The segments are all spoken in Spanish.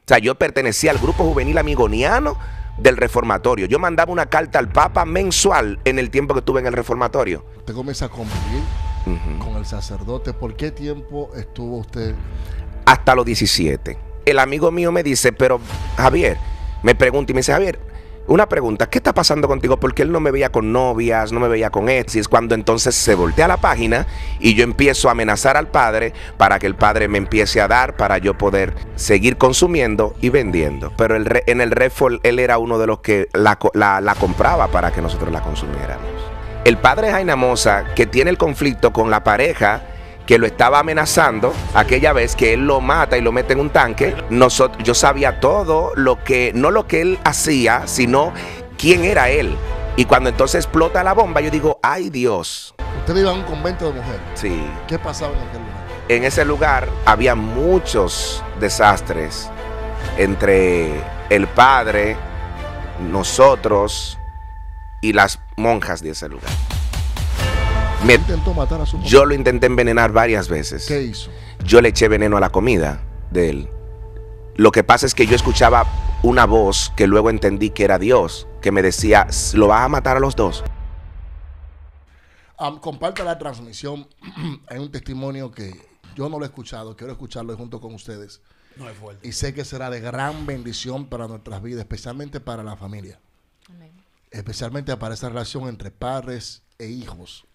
O sea, yo pertenecía al grupo juvenil amigoniano del reformatorio. Yo mandaba una carta al Papa mensual en el tiempo que estuve en el reformatorio. Usted comienza a convivir con el sacerdote. ¿Por qué tiempo estuvo usted? Hasta los 17. El amigo mío me dice, pero Javier, me pregunta y me dice, Javier, una pregunta, ¿qué está pasando contigo? Porque él no me veía con novias, no me veía con exes. Cuando entonces se voltea la página y yo empiezo a amenazar al padre para que el padre me empiece a dar para yo poder seguir consumiendo y vendiendo. Pero en el Redford él era uno de los que la compraba para que nosotros la consumiéramos. El padre Jaina Mosa, que tiene el conflicto con la pareja que lo estaba amenazando aquella vez, que él lo mata y lo mete en un tanque, yo sabía todo lo que, no lo que él hacía, sino quién era él. Y cuando entonces explota la bomba, yo digo, ¡ay Dios! Usted iba a un convento de mujeres. Sí. ¿Qué pasaba en aquel lugar? En ese lugar había muchos desastres entre el padre, nosotros y las monjas de ese lugar. Intentó matar a su mamá. Yo lo intenté envenenar varias veces. ¿Qué hizo? Yo le eché veneno a la comida de él. Lo que pasa es que yo escuchaba una voz que luego entendí que era Dios, que me decía, ¿lo vas a matar a los dos? Comparta la transmisión. Hay un testimonio que yo no lo he escuchado, quiero escucharlo junto con ustedes. No es fuerte. Y sé que será de gran bendición para nuestras vidas, especialmente para la familia. Amén. Especialmente para esa relación entre padres e hijos.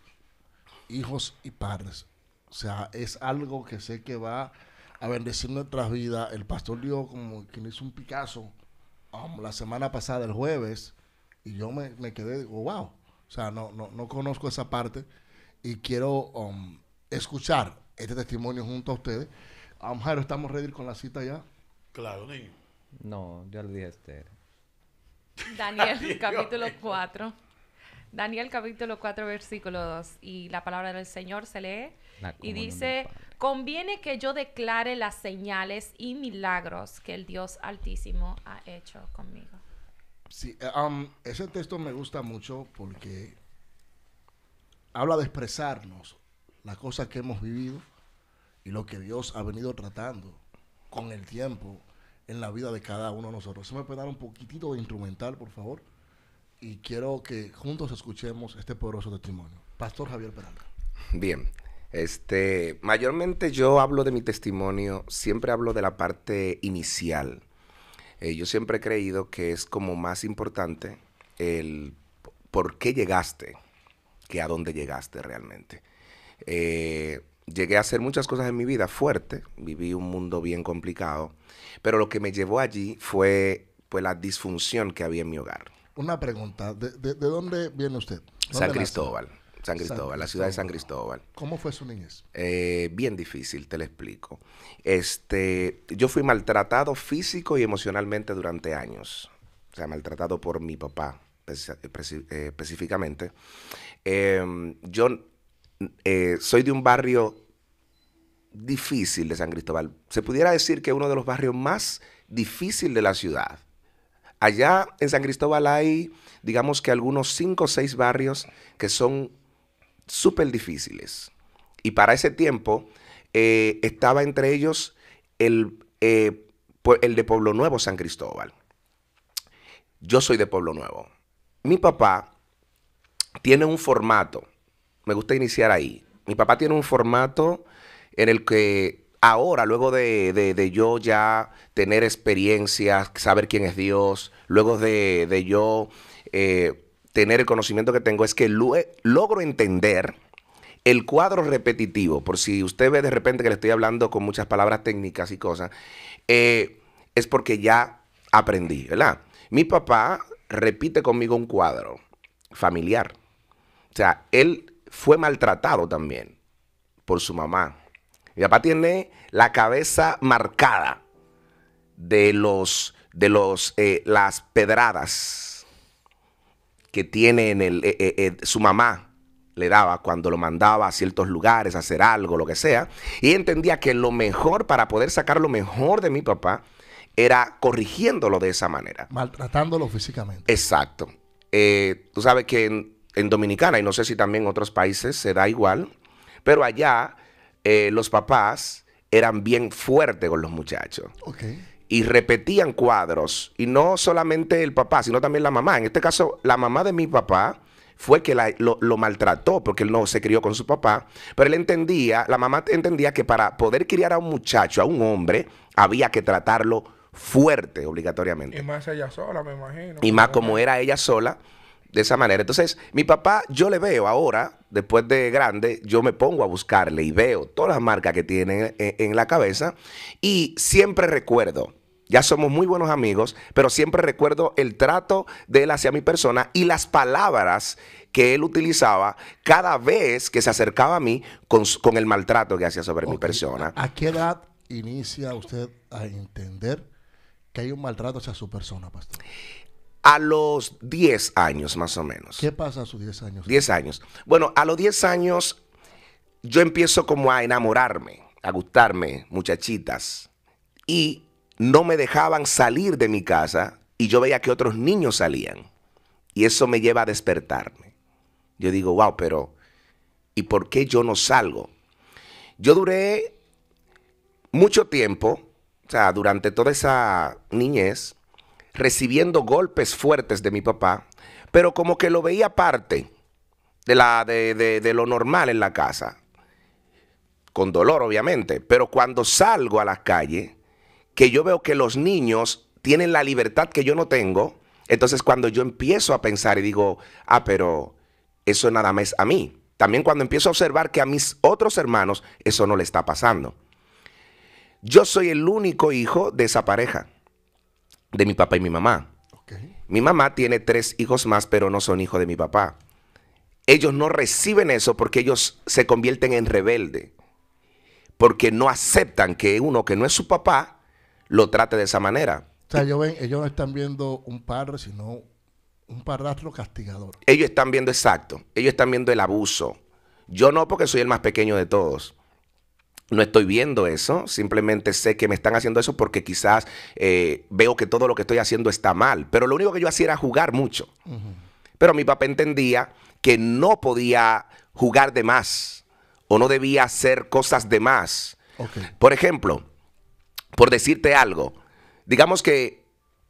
Hijos y padres. O sea, es algo que sé que va a bendecir nuestras vidas. El pastor dio como quien hizo un Picasso la semana pasada, el jueves, y yo me quedé, digo, wow. O sea, no conozco esa parte y quiero escuchar este testimonio junto a ustedes. Jairo, ¿estamos ready con la cita ya? Claro, niño. No, ya le dije a Esther. Daniel, capítulo 4. Daniel capítulo 4 versículo 2 y la palabra del Señor se lee y dice, conviene que yo declare las señales y milagros que el Dios Altísimo ha hecho conmigo. Sí, ese texto me gusta mucho porque habla de expresarnos las cosas que hemos vivido y lo que Dios ha venido tratando con el tiempo en la vida de cada uno de nosotros. ¿Se me puede dar un poquitito de instrumental, por favor? Y quiero que juntos escuchemos este poderoso testimonio. Pastor Javier Peralta. Bien, mayormente yo hablo de mi testimonio, siempre hablo de la parte inicial. Yo siempre he creído que es como más importante el por qué llegaste que a dónde llegaste realmente. Llegué a hacer muchas cosas en mi vida fuerte, viví un mundo bien complicado, pero lo que me llevó allí fue pues la disfunción que había en mi hogar. Una pregunta, ¿de dónde viene usted? San Cristóbal, la ciudad de San Cristóbal. ¿Cómo fue su niñez? Bien difícil, te lo explico. Yo fui maltratado físico y emocionalmente durante años. O sea, maltratado por mi papá específicamente. Yo soy de un barrio difícil de San Cristóbal. Se pudiera decir que uno de los barrios más difíciles de la ciudad. Allá en San Cristóbal hay, digamos que algunos 5 o 6 barrios que son súper difíciles. Y para ese tiempo estaba entre ellos el de Pueblo Nuevo, San Cristóbal. Yo soy de Pueblo Nuevo. Mi papá tiene un formato, me gusta iniciar ahí. Mi papá tiene un formato en el que ahora, luego de yo ya tener experiencias, saber quién es Dios, luego de yo tener el conocimiento que tengo, es que logro entender el cuadro repetitivo. Por si usted ve de repente que le estoy hablando con muchas palabras técnicas y cosas, es porque ya aprendí, ¿verdad? Mi papá repite conmigo un cuadro familiar. O sea, él fue maltratado también por su mamá. Mi papá tiene la cabeza marcada de las pedradas que tiene su mamá le daba cuando lo mandaba a ciertos lugares a hacer algo, lo que sea. Y entendía que lo mejor para poder sacar lo mejor de mi papá era corrigiéndolo de esa manera. Maltratándolo físicamente. Exacto. Tú sabes que en Dominicana, y no sé si también en otros países se da igual, pero allá los papás eran bien fuertes con los muchachos. Okay. y repetían cuadros. Y no solamente el papá, sino también la mamá. En este caso, la mamá de mi papá fue que lo maltrató porque él no se crió con su papá. Pero él entendía, la mamá entendía que para poder criar a un muchacho, a un hombre, había que tratarlo fuerte obligatoriamente. Y más ella sola, me imagino. Y más como era ella sola, de esa manera. Entonces, mi papá, yo le veo ahora, después de grande, yo me pongo a buscarle y veo todas las marcas que tiene en la cabeza y siempre recuerdo, ya somos muy buenos amigos, pero siempre recuerdo el trato de él hacia mi persona y las palabras que él utilizaba cada vez que se acercaba a mí con el maltrato que hacía sobre mi persona. ¿A qué edad inicia usted a entender que hay un maltrato hacia su persona, pastor? A los 10 años, más o menos. ¿Qué pasa a sus 10 años? 10 años. Bueno, a los 10 años yo empiezo como a enamorarme, a gustarme, muchachitas. Y no me dejaban salir de mi casa y yo veía que otros niños salían. Y eso me lleva a despertarme. Yo digo, wow, pero ¿y por qué yo no salgo? Yo duré mucho tiempo, o sea, durante toda esa niñez, recibiendo golpes fuertes de mi papá, pero como que lo veía parte de lo normal en la casa. Con dolor, obviamente. Pero cuando salgo a las calles, que yo veo que los niños tienen la libertad que yo no tengo, entonces cuando yo empiezo a pensar y digo, pero eso nada más a mí. También cuando empiezo a observar que a mis otros hermanos eso no le está pasando. Yo soy el único hijo de esa pareja, de mi papá y mi mamá. Okay. Mi mamá tiene 3 hijos más, pero no son hijos de mi papá. Ellos no reciben eso porque ellos se convierten en rebelde, porque no aceptan que uno que no es su papá lo trate de esa manera. O sea, ellos no están viendo un padre, sino un padrastro castigador. Ellos están viendo exacto, ellos están viendo el abuso. Yo no, porque soy el más pequeño de todos. No estoy viendo eso, simplemente sé que me están haciendo eso porque quizás veo que todo lo que estoy haciendo está mal. Pero lo único que yo hacía era jugar mucho. Pero mi papá entendía que no podía jugar de más o no debía hacer cosas de más. Okay. Por ejemplo, por decirte algo, digamos que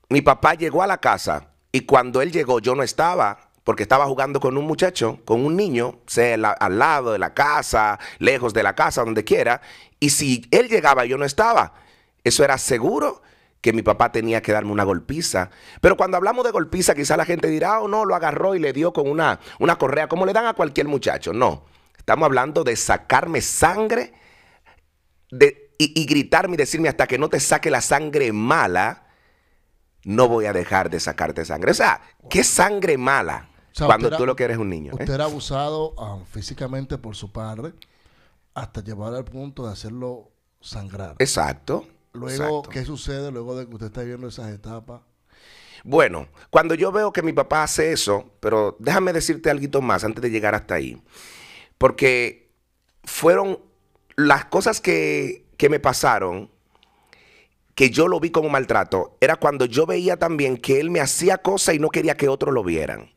mi papá llegó a la casa y cuando él llegó yo no estaba, porque estaba jugando con un muchacho, con un niño, sea al lado de la casa, lejos de la casa, donde quiera. Y si él llegaba y yo no estaba, eso era seguro que mi papá tenía que darme una golpiza. Pero cuando hablamos de golpiza, quizá la gente dirá, no, lo agarró y le dio con una correa, como le dan a cualquier muchacho. No, estamos hablando de sacarme sangre y gritarme y decirme hasta que no te saque la sangre mala, no voy a dejar de sacarte sangre. O sea, ¿qué sangre mala? O sea, cuando tú lo que eres un niño. Usted era abusado físicamente por su padre hasta llevar al punto de hacerlo sangrar. Exacto. Luego, exacto. ¿qué sucede luego de que usted está viendo esas etapas? Bueno, cuando yo veo que mi papá hace eso, pero déjame decirte algo más antes de llegar hasta ahí. Porque fueron las cosas que me pasaron, que yo lo vi como maltrato, era cuando yo veía también que él me hacía cosas y no quería que otros lo vieran.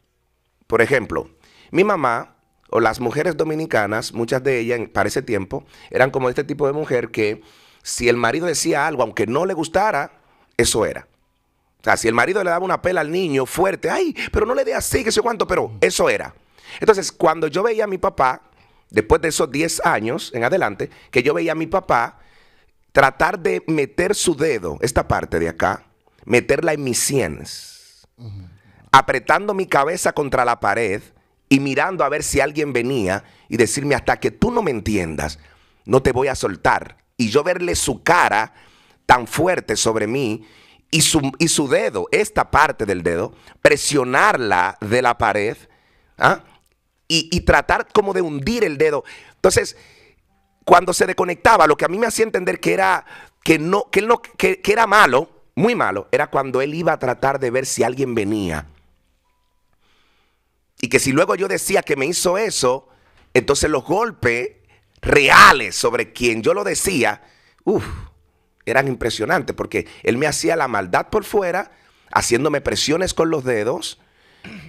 Por ejemplo, mi mamá o las mujeres dominicanas, muchas de ellas para ese tiempo, eran como este tipo de mujer que si el marido decía algo, aunque no le gustara, eso era. O sea, si el marido le daba una pela al niño fuerte, ay, pero no le dé así, que sé cuánto, pero eso era. Entonces, cuando yo veía a mi papá, después de esos 10 años en adelante, que yo veía a mi papá tratar de meter su dedo, esta parte de acá, meterla en mis sienes, apretando mi cabeza contra la pared y mirando a ver si alguien venía y decirme hasta que tú no me entiendas, no te voy a soltar. Y yo verle su cara tan fuerte sobre mí y su dedo, esta parte del dedo, presionarla de la pared y tratar como de hundir el dedo. Entonces, cuando se desconectaba, lo que a mí me hacía entender que era malo, muy malo, era cuando él iba a tratar de ver si alguien venía. Y que si luego yo decía que me hizo eso, entonces los golpes reales sobre quien yo lo decía, eran impresionantes, porque él me hacía la maldad por fuera, haciéndome presiones con los dedos,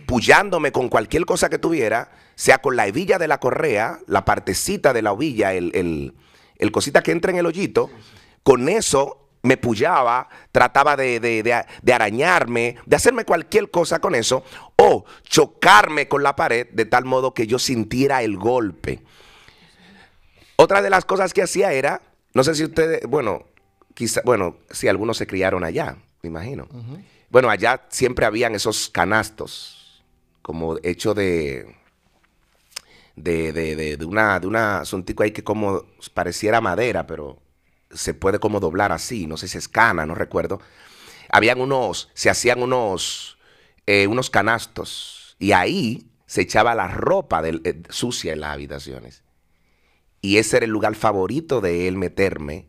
pullándome con cualquier cosa que tuviera, sea con la hebilla de la correa, la partecita de la hebilla, el cosita que entra en el hoyito, con eso me pullaba, trataba de arañarme, de hacerme cualquier cosa con eso, o chocarme con la pared de tal modo que yo sintiera el golpe. Otra de las cosas que hacía era, no sé si ustedes, bueno, si algunos se criaron allá, me imagino. Bueno, allá siempre habían esos canastos, como hecho de una asuntico ahí que como pareciera madera, pero se puede como doblar así, no sé si es cana, no recuerdo. Se hacían unos canastos y ahí se echaba la ropa sucia en las habitaciones. Y ese era el lugar favorito de él meterme,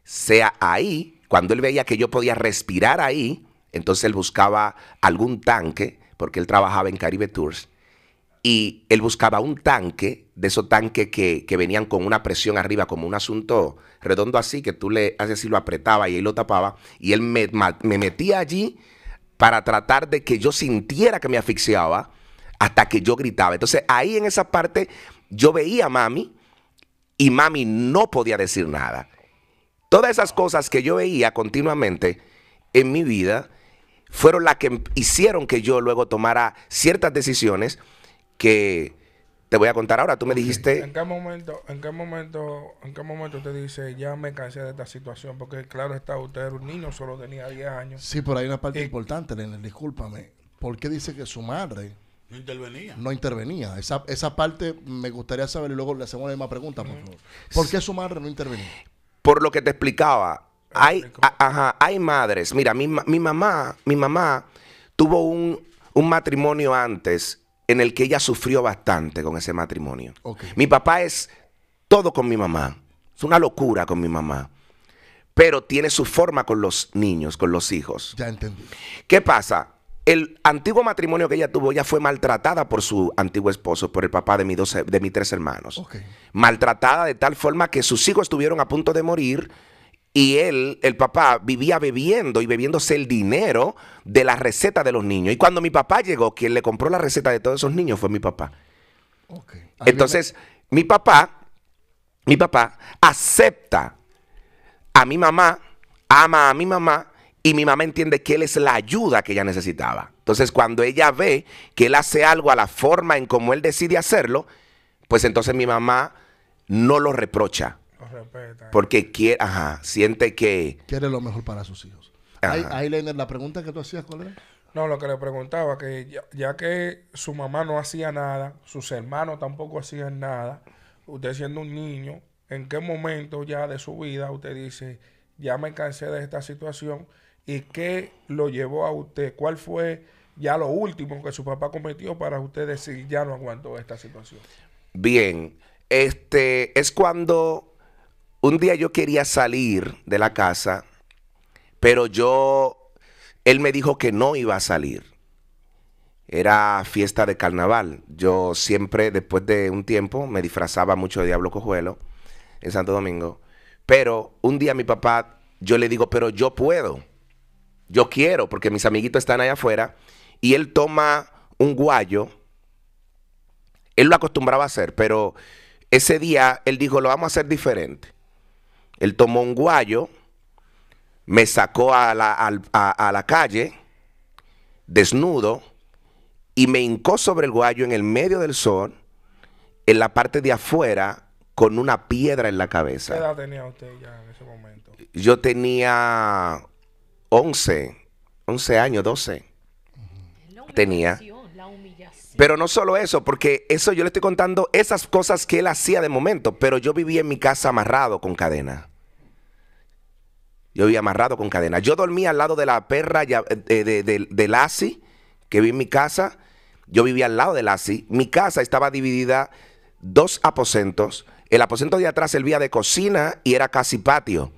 sea ahí, cuando él veía que yo podía respirar ahí, entonces él buscaba algún tanque, porque él trabajaba en Caribe Tours, y él buscaba un tanque, de esos tanques que venían con una presión arriba, como un asunto redondo así, que tú le haces así, lo apretaba y él lo tapaba, y él me metía allí para tratar de que yo sintiera que me asfixiaba hasta que yo gritaba. Entonces ahí en esa parte yo veía a mami, y mami no podía decir nada. Todas esas cosas que yo veía continuamente en mi vida fueron las que hicieron que yo luego tomara ciertas decisiones que te voy a contar ahora. Tú me dijiste... ¿En qué momento te dice, ya me cansé de esta situación? Porque claro está, usted era un niño, solo tenía 10 años. Sí, pero hay una parte importante, Leonel, discúlpame. ¿Por qué dice que su madre no intervenía? Esa parte me gustaría saber y luego le hacemos la misma pregunta, por favor. ¿Por qué su madre no intervenía? Por lo que te explicaba. Hay madres. Mira, mi mamá tuvo un matrimonio antes en el que ella sufrió bastante con ese matrimonio. Mi papá es todo con mi mamá. Es una locura con mi mamá. Pero tiene su forma con los niños, con los hijos. Ya entendí. ¿Qué pasa? El antiguo matrimonio que ella tuvo, ella fue maltratada por su antiguo esposo, por el papá de mis 3 hermanos. Maltratada de tal forma que sus hijos estuvieron a punto de morir y el papá, vivía bebiéndose el dinero de la receta de los niños. Y cuando mi papá llegó, quien le compró la receta de todos esos niños fue mi papá. Entonces, mi papá acepta a mi mamá, ama a mi mamá, y mi mamá entiende que él es la ayuda que ella necesitaba. Entonces, cuando ella ve que él hace algo a la forma en como él decide hacerlo, pues entonces mi mamá no lo reprocha. Lo respeta. Porque siente que... quiere lo mejor para sus hijos. Ahí, Leonel, la pregunta que tú hacías, ¿cuál era? No, lo que le preguntaba, que ya que su mamá no hacía nada, sus hermanos tampoco hacían nada, usted siendo un niño, ¿en qué momento ya de su vida usted dice, ya me cansé de esta situación? ¿Y qué lo llevó a usted? ¿Cuál fue ya lo último que su papá cometió para usted decir, ya no aguanto esta situación? Bien, es cuando un día yo quería salir de la casa, pero él me dijo que no iba a salir. Era fiesta de carnaval. Yo siempre, después de un tiempo, me disfrazaba mucho de Diablo Cojuelo en Santo Domingo. Pero un día mi papá, yo le digo, pero yo puedo. Yo quiero, porque mis amiguitos están allá afuera. Y él toma un guayo. Él lo acostumbraba a hacer, pero ese día él dijo, lo vamos a hacer diferente. Él tomó un guayo, me sacó a la calle, desnudo, y me hincó sobre el guayo en el medio del sol, en la parte de afuera, con una piedra en la cabeza. ¿Qué edad tenía usted ya en ese momento? Yo tenía 11 años, 12. Tenía. Pero no solo eso, porque eso yo le estoy contando esas cosas que él hacía de momento, pero yo vivía en mi casa amarrado con cadena. Yo vivía amarrado con cadena. Yo dormía al lado de la perra de Lassie, que vi en mi casa. Yo vivía al lado de Lassie. Mi casa estaba dividida 2 aposentos. El aposento de atrás servía de cocina y era casi patio.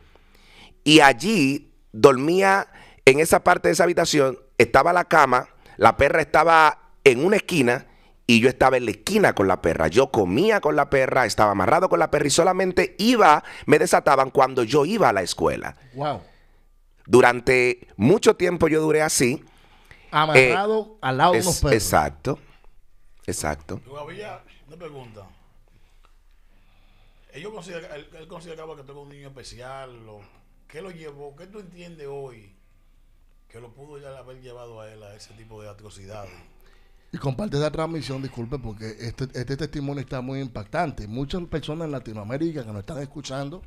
Y allí dormía, en esa parte de esa habitación, estaba la cama, la perra estaba en una esquina y yo estaba en la esquina con la perra. Yo comía con la perra, estaba amarrado con la perra y solamente me desataban cuando yo iba a la escuela. Wow. Durante mucho tiempo yo duré así. Amarrado al lado de unos perros. Exacto. Todavía, una pregunta. Él consideraba que tú eras un niño especial. ¿qué lo llevó? ¿Qué tú entiendes hoy que lo pudo ya haber llevado a él a ese tipo de atrocidades? Y comparte esa transmisión, disculpe, porque este testimonio está muy impactante. Muchas personas en Latinoamérica que nos están escuchando,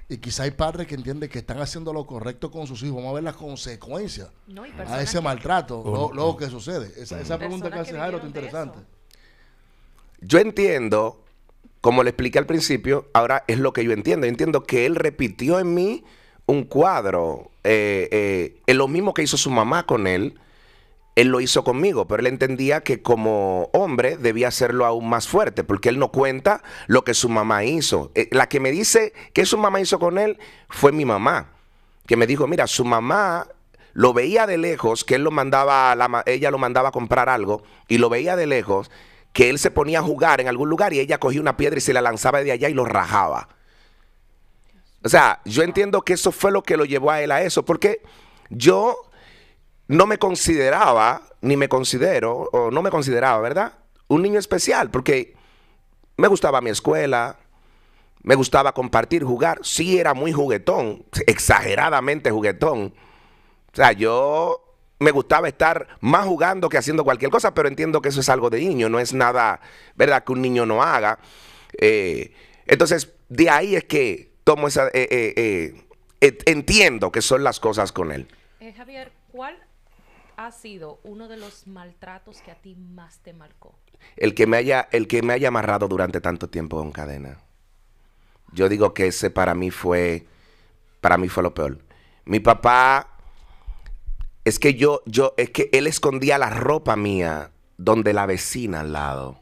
y quizá hay padres que entienden que están haciendo lo correcto con sus hijos. Vamos a ver las consecuencias No, y a personas ese que- maltrato, luego que sucede. Esa pregunta que Personas hace que Jairo está vivieron de interesante. eso. Yo entiendo, como le expliqué al principio, ahora es lo que yo entiendo. Yo entiendo que él repitió en mí un cuadro. Es lo mismo que hizo su mamá con él. Él lo hizo conmigo, pero él entendía que como hombre debía hacerlo aún más fuerte, porque él no cuenta lo que su mamá hizo. La que me dice que su mamá hizo con él fue mi mamá, que me dijo, mira, su mamá lo veía de lejos, que él lo mandaba, ella lo mandaba a comprar algo, y lo veía de lejos, que él se ponía a jugar en algún lugar y ella cogía una piedra y se la lanzaba de allá y lo rajaba. O sea, yo entiendo que eso fue lo que lo llevó a él a eso, porque yo no me consideraba, ni me considero, o no me consideraba, ¿verdad? Un niño especial, porque me gustaba mi escuela, me gustaba compartir, jugar. Sí era muy juguetón, exageradamente juguetón. O sea, yo me gustaba estar más jugando que haciendo cualquier cosa, pero entiendo que eso es algo de niño, no es nada, ¿verdad?, que un niño no haga. Entonces, de ahí es que tomo esa... entiendo que son las cosas con él. Javier, ¿cuál ha sido uno de los maltratos que a ti más te marcó? El que me haya amarrado durante tanto tiempo con cadena. Yo digo que ese para mí fue lo peor. Mi papá, es que es que él escondía la ropa mía donde la vecina al lado.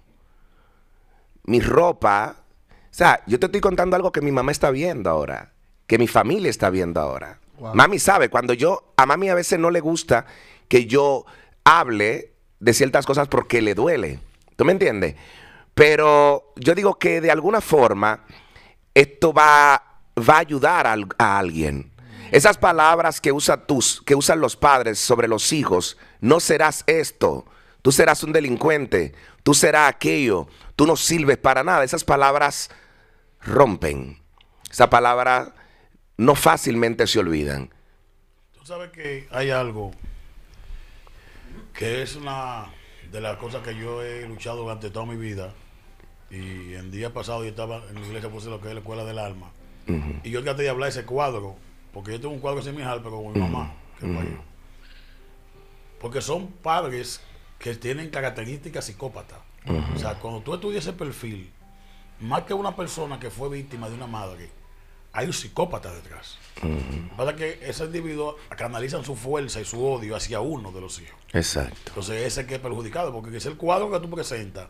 Mi ropa, o sea, yo te estoy contando algo que mi mamá está viendo ahora, que mi familia está viendo ahora. Wow. Mami sabe, a mami a veces no le gusta que yo hable de ciertas cosas porque le duele. ¿Tú me entiendes? Pero yo digo que de alguna forma esto va a ayudar a alguien. Esas palabras que usan los padres sobre los hijos, no serás esto, tú serás un delincuente, tú serás aquello, tú no sirves para nada. Esas palabras rompen. Esas palabras no fácilmente se olvidan. Tú sabes que hay algo que es una de las cosas que yo he luchado durante toda mi vida. Y el día pasado yo estaba en la iglesia, puse lo que es la escuela del alma. Y yo traté de hablar de ese cuadro, porque yo tengo un cuadro semejante, pero con mi mamá, que falló. Porque son padres que tienen características psicópatas. O sea, cuando tú estudias ese perfil, más que una persona que fue víctima de una madre, hay un psicópata detrás. Pasa que ese individuo canalizan su fuerza y su odio hacia uno de los hijos. Exacto. Entonces ese que es perjudicado, porque es el cuadro que tú presentas.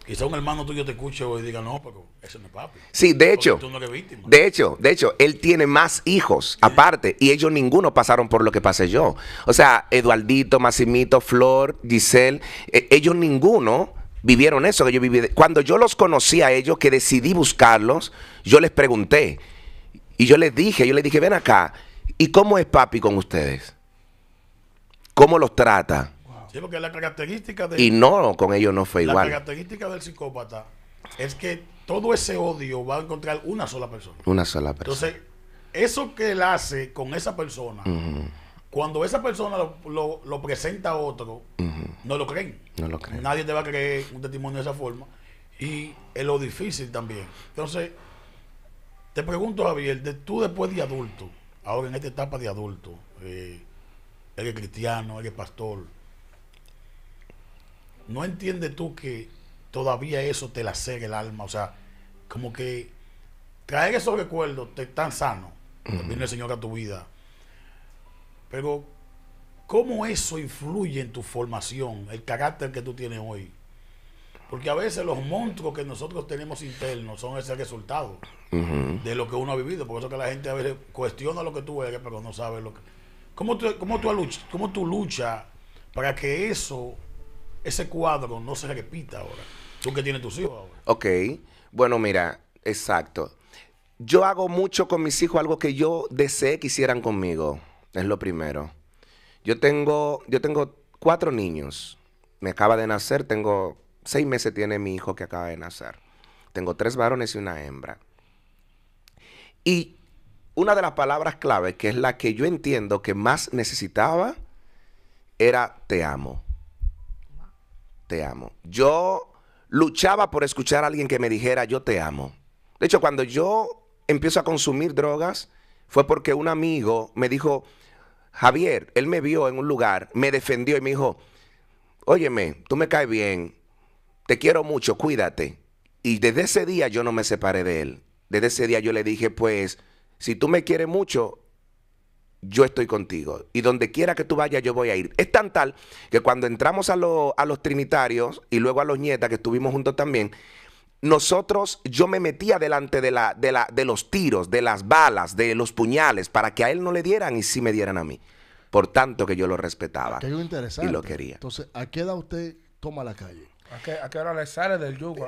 Quizá un hermano tuyo te escuche y diga, no, pero ese no es papi. Sí, de hecho, tú no eres víctima. de hecho, él tiene más hijos aparte y ellos ninguno pasaron por lo que pasé yo. O sea, Eduardito, Massimito, Flor, Giselle, ellos ninguno vivieron eso que yo viví. Cuando yo los conocí a ellos, que decidí buscarlos, yo les pregunté y yo les dije, ven acá, ¿y cómo es papi con ustedes? ¿Cómo los trata? Sí, porque la característica y no, con ellos no fue igual. La característica del psicópata es que todo ese odio va a encontrar una sola persona. Una sola persona. Entonces, eso que él hace con esa persona, cuando esa persona lo presenta a otro, no lo creen. No lo creen. Nadie te va a creer un testimonio de esa forma. Y es lo difícil también. Entonces, te pregunto, Javier, tú después de adulto, ahora en esta etapa de adulto, eres cristiano, eres pastor, ¿no entiendes tú que todavía eso te lacera el alma? O sea, como que traer esos recuerdos te tan sano, viene el Señor a tu vida. Pero, ¿cómo eso influye en tu formación, el carácter que tú tienes hoy? Porque a veces los monstruos que nosotros tenemos internos son ese resultado de lo que uno ha vivido. Por eso que la gente a veces cuestiona lo que tú eres, pero no sabe lo que... ¿Cómo tú luchas para que ese cuadro no se repita ahora? Tú que tienes tus hijos ahora. Ok, bueno, mira, exacto. Yo hago mucho con mis hijos algo que yo deseé que hicieran conmigo. Es lo primero. Yo tengo 4 niños. Me acaba de nacer, 6 meses tiene mi hijo que acaba de nacer. Tengo 3 varones y una hembra. Y una de las palabras clave, que es la que yo entiendo que más necesitaba, era te amo. Te amo. Yo luchaba por escuchar a alguien que me dijera yo te amo. De hecho, cuando yo empiezo a consumir drogas, fue porque un amigo me dijo, Javier, él me vio en un lugar, me defendió y me dijo, óyeme, tú me caes bien, te quiero mucho, cuídate. Y desde ese día yo no me separé de él. Desde ese día yo le dije, pues, si tú me quieres mucho, yo estoy contigo. Y donde quiera que tú vayas, yo voy a ir. Es tan tal que cuando entramos a los trinitarios y luego a los nietas, que estuvimos juntos también, nosotros, yo me metía delante de los tiros, de las balas, de los puñales, para que a él no le dieran y sí me dieran a mí. Por tanto que yo lo respetaba. Aquello interesante. Y lo quería. Entonces, ¿a qué edad usted toma la calle? ¿A qué hora le sale del yugo?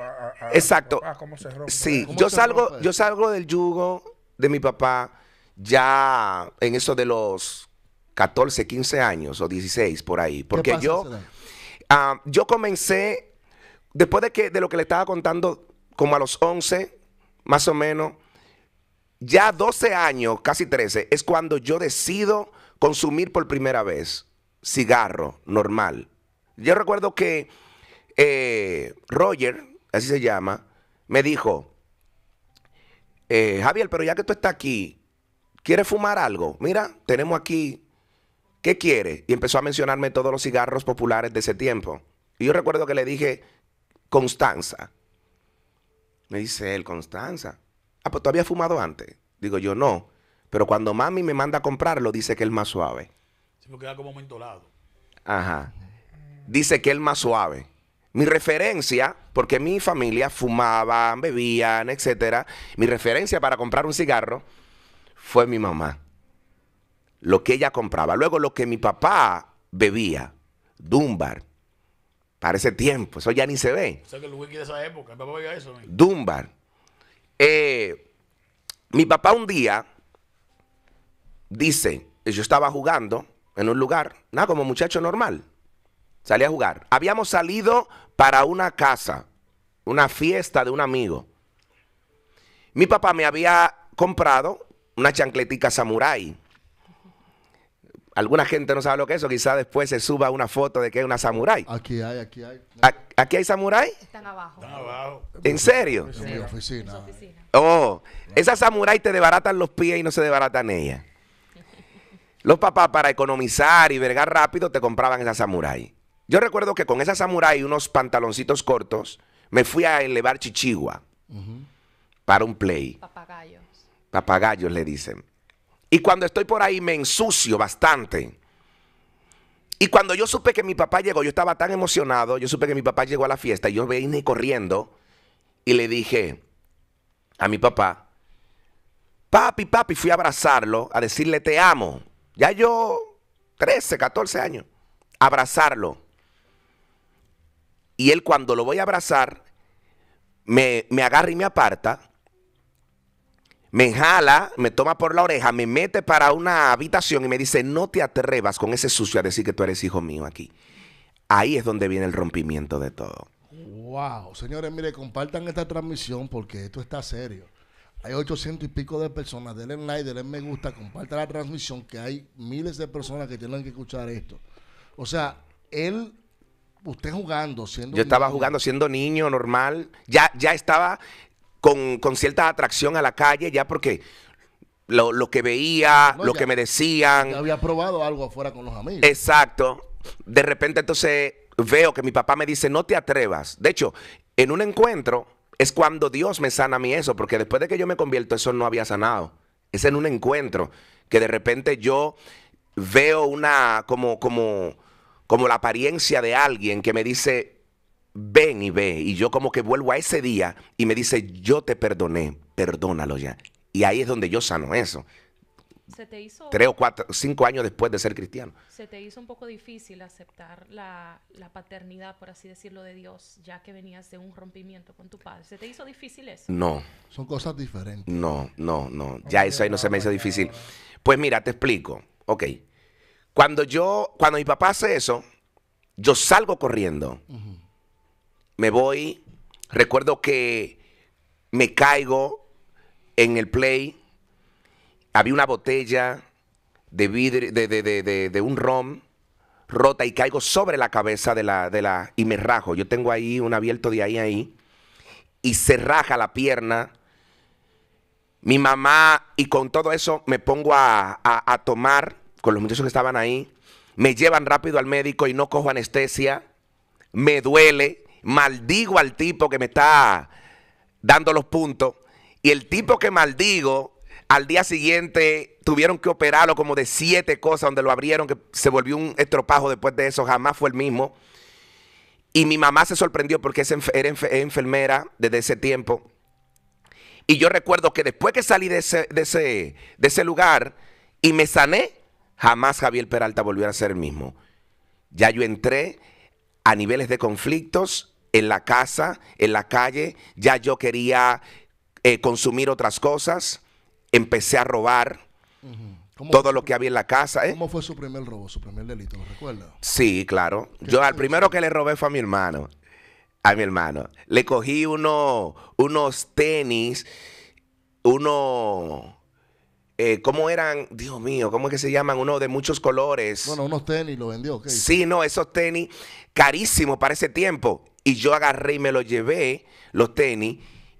Exacto. ¿Cómo se rompe? Sí, ¿Cómo yo se rompe? yo salgo del yugo de mi papá ya en eso de los 14, 15 años o 16 por ahí. Porque pasa a esa edad? yo comencé, después de lo que le estaba contando, como a los 11, más o menos, ya 12 años, casi 13, es cuando yo decido consumir por primera vez cigarro normal. Yo recuerdo que Roger, así se llama, me dijo, Javier, pero ya que tú estás aquí, ¿quieres fumar algo? Mira, tenemos aquí, ¿qué quieres? Y empezó a mencionarme todos los cigarros populares de ese tiempo. Y yo recuerdo que le dije, Constanza. Me dice él, Constanza. Ah, pues ¿tú habías fumado antes? Digo yo, no. Pero cuando mami me manda a comprarlo, dice que es más suave. Sí, porque queda como mentolado. Ajá. Dice que es más suave. Mi referencia, porque mi familia fumaban, bebían, etcétera. Mi referencia para comprar un cigarro fue mi mamá. Lo que ella compraba. Luego lo que mi papá bebía. Dunbar. Para ese tiempo. Eso ya ni se ve. O sea que el whisky de esa época, el papá veía eso. ¿no? Dunbar. Mi papá un día dice, yo estaba jugando en un lugar, nada, como muchacho normal. Salí a jugar. Habíamos salido para una casa, una fiesta de un amigo. Mi papá me había comprado una chancletica samurái. Alguna gente no sabe lo que es eso, quizá después se suba una foto de que es una samurái. Aquí hay, aquí hay. ¿Aquí hay samurái? Están abajo. Están abajo. ¿En serio? En mi En oficina. su oficina. Oh, esas samurái te desbaratan los pies y no se desbaratan ellas. Los papás, para economizar y vergar rápido, te compraban esa samurái. Yo recuerdo que con esa samurái y unos pantaloncitos cortos, me fui a elevar Chichigua para un play. Papagayos. Papagayos le dicen. Y cuando estoy por ahí me ensucio bastante. Y cuando yo supe que mi papá llegó, yo estaba tan emocionado, yo supe que mi papá llegó a la fiesta y yo vine corriendo y le dije a mi papá, papi, fui a abrazarlo, a decirle te amo. Ya yo, 13, 14 años, abrazarlo. Y él cuando lo voy a abrazar, me agarra y me aparta, me jala, me toma por la oreja, me mete para una habitación y me dice, no te atrevas con ese sucio a decir que tú eres hijo mío aquí. Ahí es donde viene el rompimiento de todo. Wow. Señores, mire, compartan esta transmisión porque esto está serio. Hay 800 y pico de personas. Denle like, denle me gusta, compartan la transmisión que hay miles de personas que tienen que escuchar esto. O sea, usted jugando, siendo Yo estaba niño, jugando siendo niño normal, ya estaba con cierta atracción a la calle, ya porque lo que veía, No, lo ya- que me decían. ya había probado algo afuera con los amigos. Exacto. De repente entonces veo que mi papá me dice, no te atrevas. De hecho, en un encuentro es cuando Dios me sana a mí eso, porque después de que yo me convierto, eso no había sanado. Es en un encuentro que de repente yo veo una, como la apariencia de alguien que me dice, ven y ve. Y yo como que vuelvo a ese día y me dice, yo te perdoné, perdónalo ya. Y ahí es donde yo sano eso. ¿Se te hizo, 3 o 4, 5 años después de ser cristiano. se te hizo un poco difícil aceptar la paternidad, por así decirlo, de Dios, ya que venías de un rompimiento con tu padre? ¿Se te hizo difícil eso? No. Son cosas diferentes. No. Ya eso ahí no se me hizo difícil. Pues mira, te explico. Ok. Cuando mi papá hace eso, yo salgo corriendo. Me voy. Recuerdo que me caigo en el play había una botella de vidrio, de un ron rota y caigo sobre la cabeza y me rajo. Yo tengo ahí un abierto de ahí y se raja la pierna. Mi mamá, y con todo eso me pongo a tomar con los muchachos que estaban ahí. Me llevan rápido al médico y no cojo anestesia. Me duele. Maldigo al tipo que me está dando los puntos. Y el tipo que maldigo, al día siguiente tuvieron que operarlo como de 7 cosas donde lo abrieron, que se volvió un estropajo después de eso. Jamás fue el mismo. Y mi mamá se sorprendió porque era enfermera desde ese tiempo. Y yo recuerdo que después que salí de ese lugar y me sané, jamás Javier Peralta volvió a ser el mismo. Ya yo entré a niveles de conflictos en la casa, en la calle. Ya yo quería consumir otras cosas. Empecé a robar todo lo que había en la casa. ¿Cómo fue su primer robo, su primer delito? ¿Lo recuerda? Sí, claro. Yo al primero que le robé fue a mi hermano. A mi hermano. Le cogí unos tenis, ¿cómo eran? Dios mío, ¿cómo es que se llaman? Uno de muchos colores. Bueno, unos tenis, lo vendió. ¿Okay? Sí, no, esos tenis carísimos para ese tiempo. Y yo agarré y me los llevé, los tenis,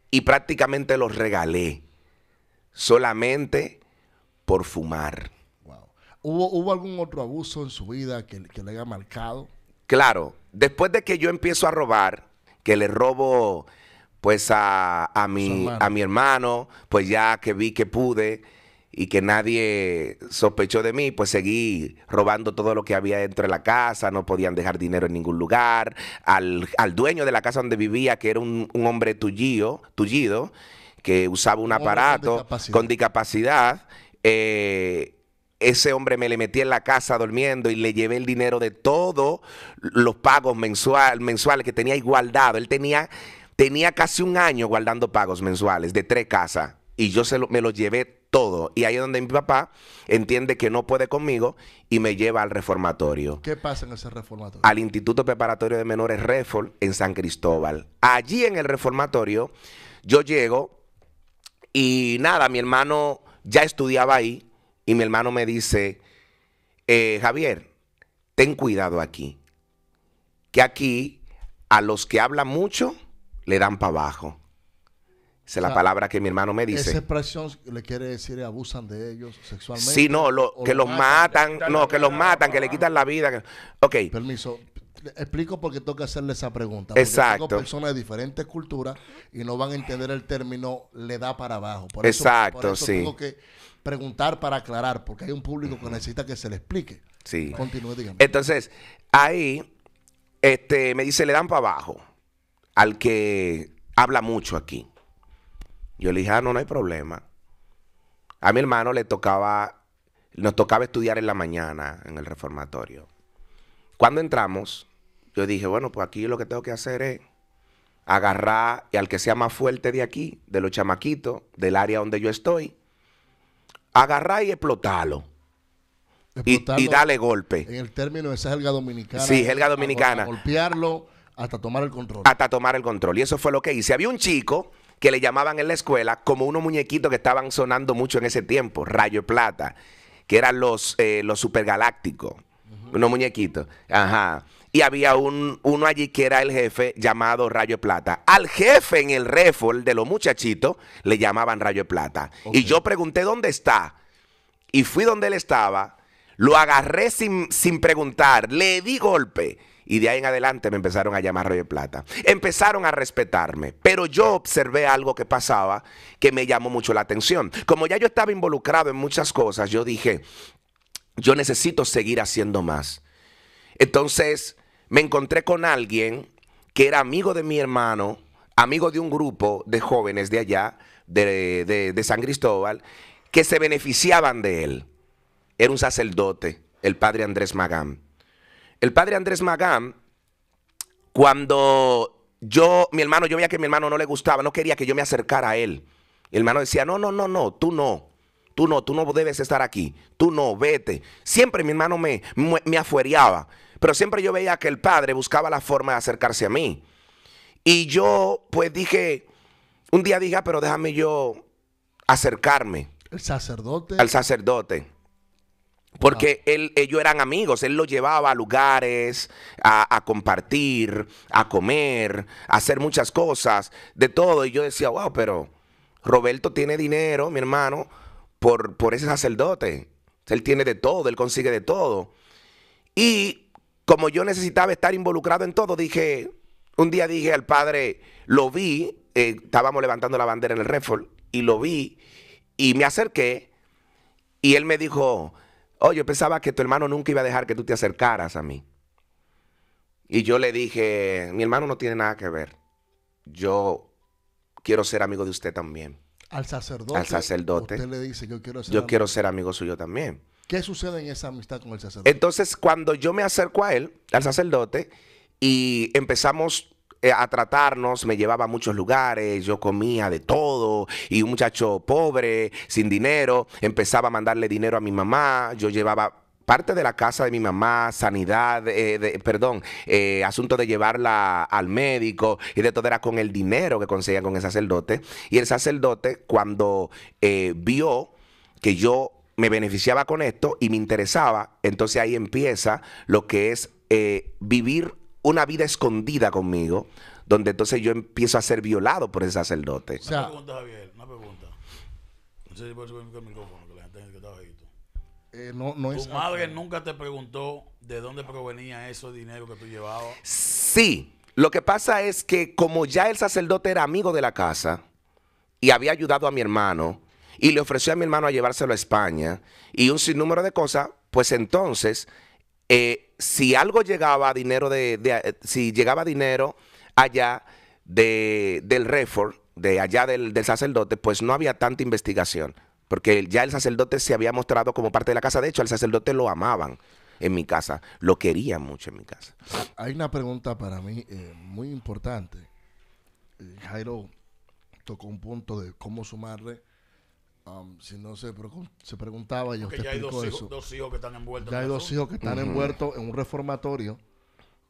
y prácticamente los regalé. Solamente por fumar. Wow. ¿Hubo algún otro abuso en su vida que le haya marcado? Claro, después de que yo empiezo a robar, que le robo pues a mi hermano, pues ya que vi que pude y que nadie sospechó de mí, pues seguí robando todo lo que había dentro de la casa. No podían dejar dinero en ningún lugar. Al dueño de la casa donde vivía, que era un hombre tullido, que usaba un aparato con discapacidad, ese hombre me le metí en la casa durmiendo y le llevé el dinero de todos los pagos mensuales que tenía guardado. Él tenía casi un año guardando pagos mensuales de 3 casas y yo me los llevé todo. Y ahí es donde mi papá entiende que no puede conmigo y me lleva al reformatorio. ¿Qué pasa en ese reformatorio? Al Instituto Preparatorio de Menores Refor en San Cristóbal. Allí en el reformatorio yo llego y nada, mi hermano ya estudiaba ahí. Y mi hermano me dice, Javier, ten cuidado aquí. Que aquí a los que hablan mucho le dan para abajo. Esa es la palabra que mi hermano me dice. ¿Esa expresión le quiere decir abusan de ellos sexualmente? Sí, no, que los matan, que le quitan la vida. Ok. Permiso. Explico porque tengo que hacerle esa pregunta. Exacto. Tengo personas de diferentes culturas y no van a entender el término le da para abajo. Por Exacto, eso sí. tengo que preguntar para aclarar, porque hay un público que necesita que se le explique. Sí. Continúe, dígame. Entonces, ahí me dice, le dan para abajo al que habla mucho aquí. Yo le dije, no hay problema. A mi hermano nos tocaba estudiar en la mañana en el reformatorio. Cuando entramos, yo dije, bueno, pues aquí lo que tengo que hacer es agarrar y al que sea más fuerte de aquí, de los chamaquitos, del área donde yo estoy, agarrar y explotarlo. Y darle golpe. En el término de esa jerga dominicana. Sí, jerga dominicana. A golpearlo hasta tomar el control. Hasta tomar el control. Y eso fue lo que hice. Había un chico que le llamaban en la escuela como unos muñequitos que estaban sonando mucho en ese tiempo, Rayo de Plata, que eran los supergalácticos. Unos muñequitos. Ajá. Y había uno allí que era el jefe llamado Rayo de Plata. Al jefe en el Refor de los muchachitos le llamaban Rayo de Plata. Okay. Y yo pregunté dónde está. Y fui donde él estaba. Lo agarré sin preguntar. Le di golpe. Y de ahí en adelante me empezaron a llamar Rayo de Plata. Empezaron a respetarme. Pero yo observé algo que pasaba que me llamó mucho la atención. Como ya yo estaba involucrado en muchas cosas, yo dije, yo necesito seguir haciendo más. Entonces me encontré con alguien que era amigo de mi hermano, amigo de un grupo de jóvenes de allá, de San Cristóbal, que se beneficiaban de él. Era un sacerdote, el padre Andrés Magán. El padre Andrés Magán, cuando yo veía que a mi hermano no le gustaba, no quería que yo me acercara a él. El hermano decía, no, tú no debes estar aquí, tú no, vete. Siempre mi hermano me afuereaba, pero siempre yo veía que el padre buscaba la forma de acercarse a mí. Y yo, pues un día dije, pero déjame yo acercarme El sacerdote. Al sacerdote. Porque ellos eran amigos, él los llevaba a lugares, a compartir, a comer, a hacer muchas cosas, de todo. Y yo decía, wow, pero Roberto tiene dinero, mi hermano, por ese sacerdote. Él tiene de todo, él consigue de todo. Y como yo necesitaba estar involucrado en todo, un día dije al padre, lo vi, estábamos levantando la bandera en el Redford, y lo vi, y me acerqué, y él me dijo, oh, yo pensaba que tu hermano nunca iba a dejar que tú te acercaras a mí. Y yo le dije, mi hermano no tiene nada que ver. Yo quiero ser amigo de usted también. Al sacerdote. Al sacerdote. Usted le dice, yo quiero ser amigo suyo también. ¿Qué sucede en esa amistad con el sacerdote? Entonces, cuando yo me acerco a él, al sacerdote, y empezamos a tratarnos, me llevaba a muchos lugares, yo comía de todo, y un muchacho pobre, sin dinero, empezaba a mandarle dinero a mi mamá, yo llevaba parte de la casa de mi mamá, sanidad, asunto de llevarla al médico, y de todo era con el dinero que conseguía con el sacerdote. Y el sacerdote, cuando vio que yo me beneficiaba con esto y me interesaba, entonces ahí empieza lo que es vivir una vida escondida conmigo, donde entonces yo empiezo a ser violado por ese sacerdote. O sea, una pregunta, Javier, una pregunta. No sé si puedes subir el micrófono, que la gente que está bajito. ¿Tu madre nunca te preguntó de dónde provenía ese dinero que tú llevabas? Sí. Lo que pasa es que como ya el sacerdote era amigo de la casa y había ayudado a mi hermano y le ofreció a mi hermano a llevárselo a España y un sinnúmero de cosas, pues entonces, si algo llegaba dinero si llegaba dinero allá del Redford, de allá del sacerdote, pues no había tanta investigación. Porque ya el sacerdote se había mostrado como parte de la casa. De hecho, al sacerdote lo amaban en mi casa. Lo querían mucho en mi casa. Hay una pregunta para mí muy importante. Jairo tocó un punto de cómo sumarle. Si no se preguntaba, ya usted explicó eso. Dos hijos que están envueltos. Ya hay dos hijos que están envueltos en un reformatorio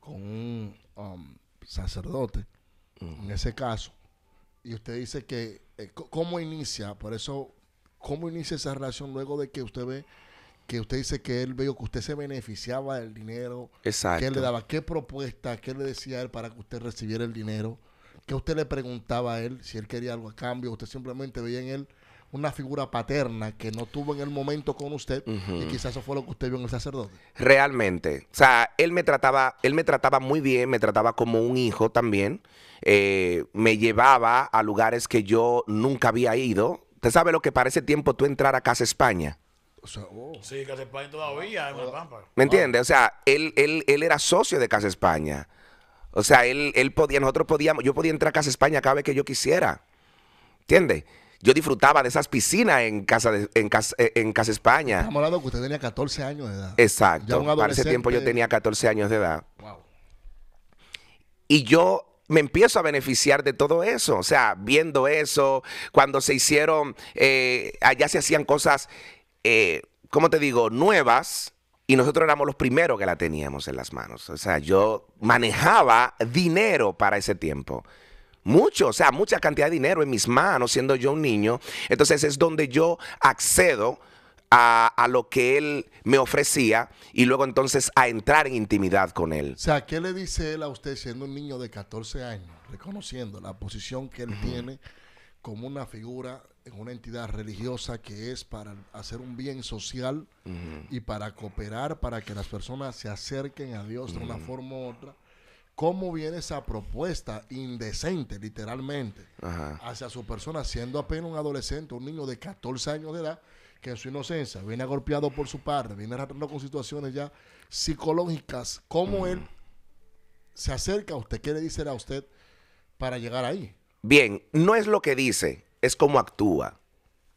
con un sacerdote, en ese caso. Y usted dice que, ¿cómo inicia? Por eso... ¿Cómo inicia esa relación luego de que usted ve que usted dice que él vio que usted se beneficiaba del dinero? Exacto. ¿Qué él le daba? ¿Qué propuesta? ¿Qué le decía a él para que usted recibiera el dinero? ¿Qué usted le preguntaba a él si él quería algo a cambio? Usted simplemente veía en él una figura paterna que no tuvo en el momento con usted y quizás eso fue lo que usted vio en el sacerdote. Realmente. O sea, él me trataba muy bien, me trataba como un hijo también. Me llevaba a lugares que yo nunca había ido. ¿Usted sabe lo que para ese tiempo tú entrar a Casa España? O sea, Sí, Casa España todavía en la Pampa. ¿Me entiendes? O sea, él era socio de Casa España. O sea, yo podía entrar a Casa España cada vez que yo quisiera. ¿Entiendes? Yo disfrutaba de esas piscinas en Casa España. Estamos hablando que usted tenía 14 años de edad. Exacto. Para ese tiempo yo tenía 14 años de edad. Wow. Y yo me empiezo a beneficiar de todo eso, o sea, viendo eso, cuando se hicieron, allá se hacían cosas, ¿cómo te digo?, nuevas, y nosotros éramos los primeros que la teníamos en las manos. O sea, yo manejaba dinero para ese tiempo, mucho, o sea, mucha cantidad de dinero en mis manos, siendo yo un niño. Entonces es donde yo accedo a lo que él me ofrecía y luego entonces a entrar en intimidad con él. O sea, ¿qué le dice él a usted siendo un niño de 14 años, reconociendo la posición que él tiene como una figura en una entidad religiosa que es para hacer un bien social y para cooperar para que las personas se acerquen a Dios de una forma u otra? ¿Cómo viene esa propuesta indecente, literalmente, hacia su persona, siendo apenas un adolescente, un niño de 14 años de edad, que en su inocencia viene golpeado por su padre, viene arrastrando con situaciones ya psicológicas? ¿Cómo él se acerca a usted? ¿Qué le dice a usted para llegar ahí? Bien, no es lo que dice, es cómo actúa.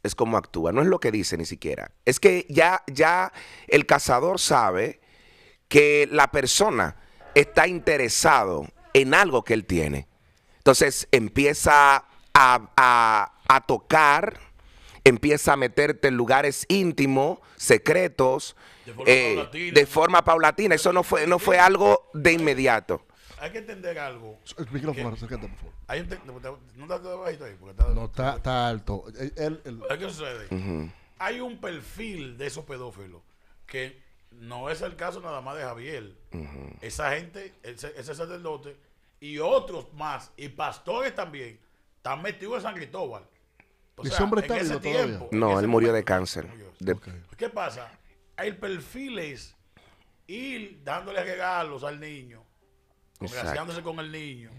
Es cómo actúa, no es lo que dice ni siquiera. Es que ya el cazador sabe que la persona está interesado en algo que él tiene. Entonces empieza a tocar, empieza a meterte en lugares íntimos, secretos, de forma paulatina. Eso no fue algo de inmediato. hay que entender algo. El micrófono, acércate, por favor. No está todo bajito ahí. Porque No, está alto. ¿Qué sucede? Hay un perfil de esos pedófilos que no es el caso nada más de Javier. Esa gente, ese sacerdote y otros más, y pastores también, están metidos en San Cristóbal. O ¿Ese sea, hombre en está ese vivo todavía? tiempo, No, en ese él murió de momento, cáncer. murió. Ok. ¿Qué pasa? El perfil es ir dándole regalos al niño, congraciándose con el niño,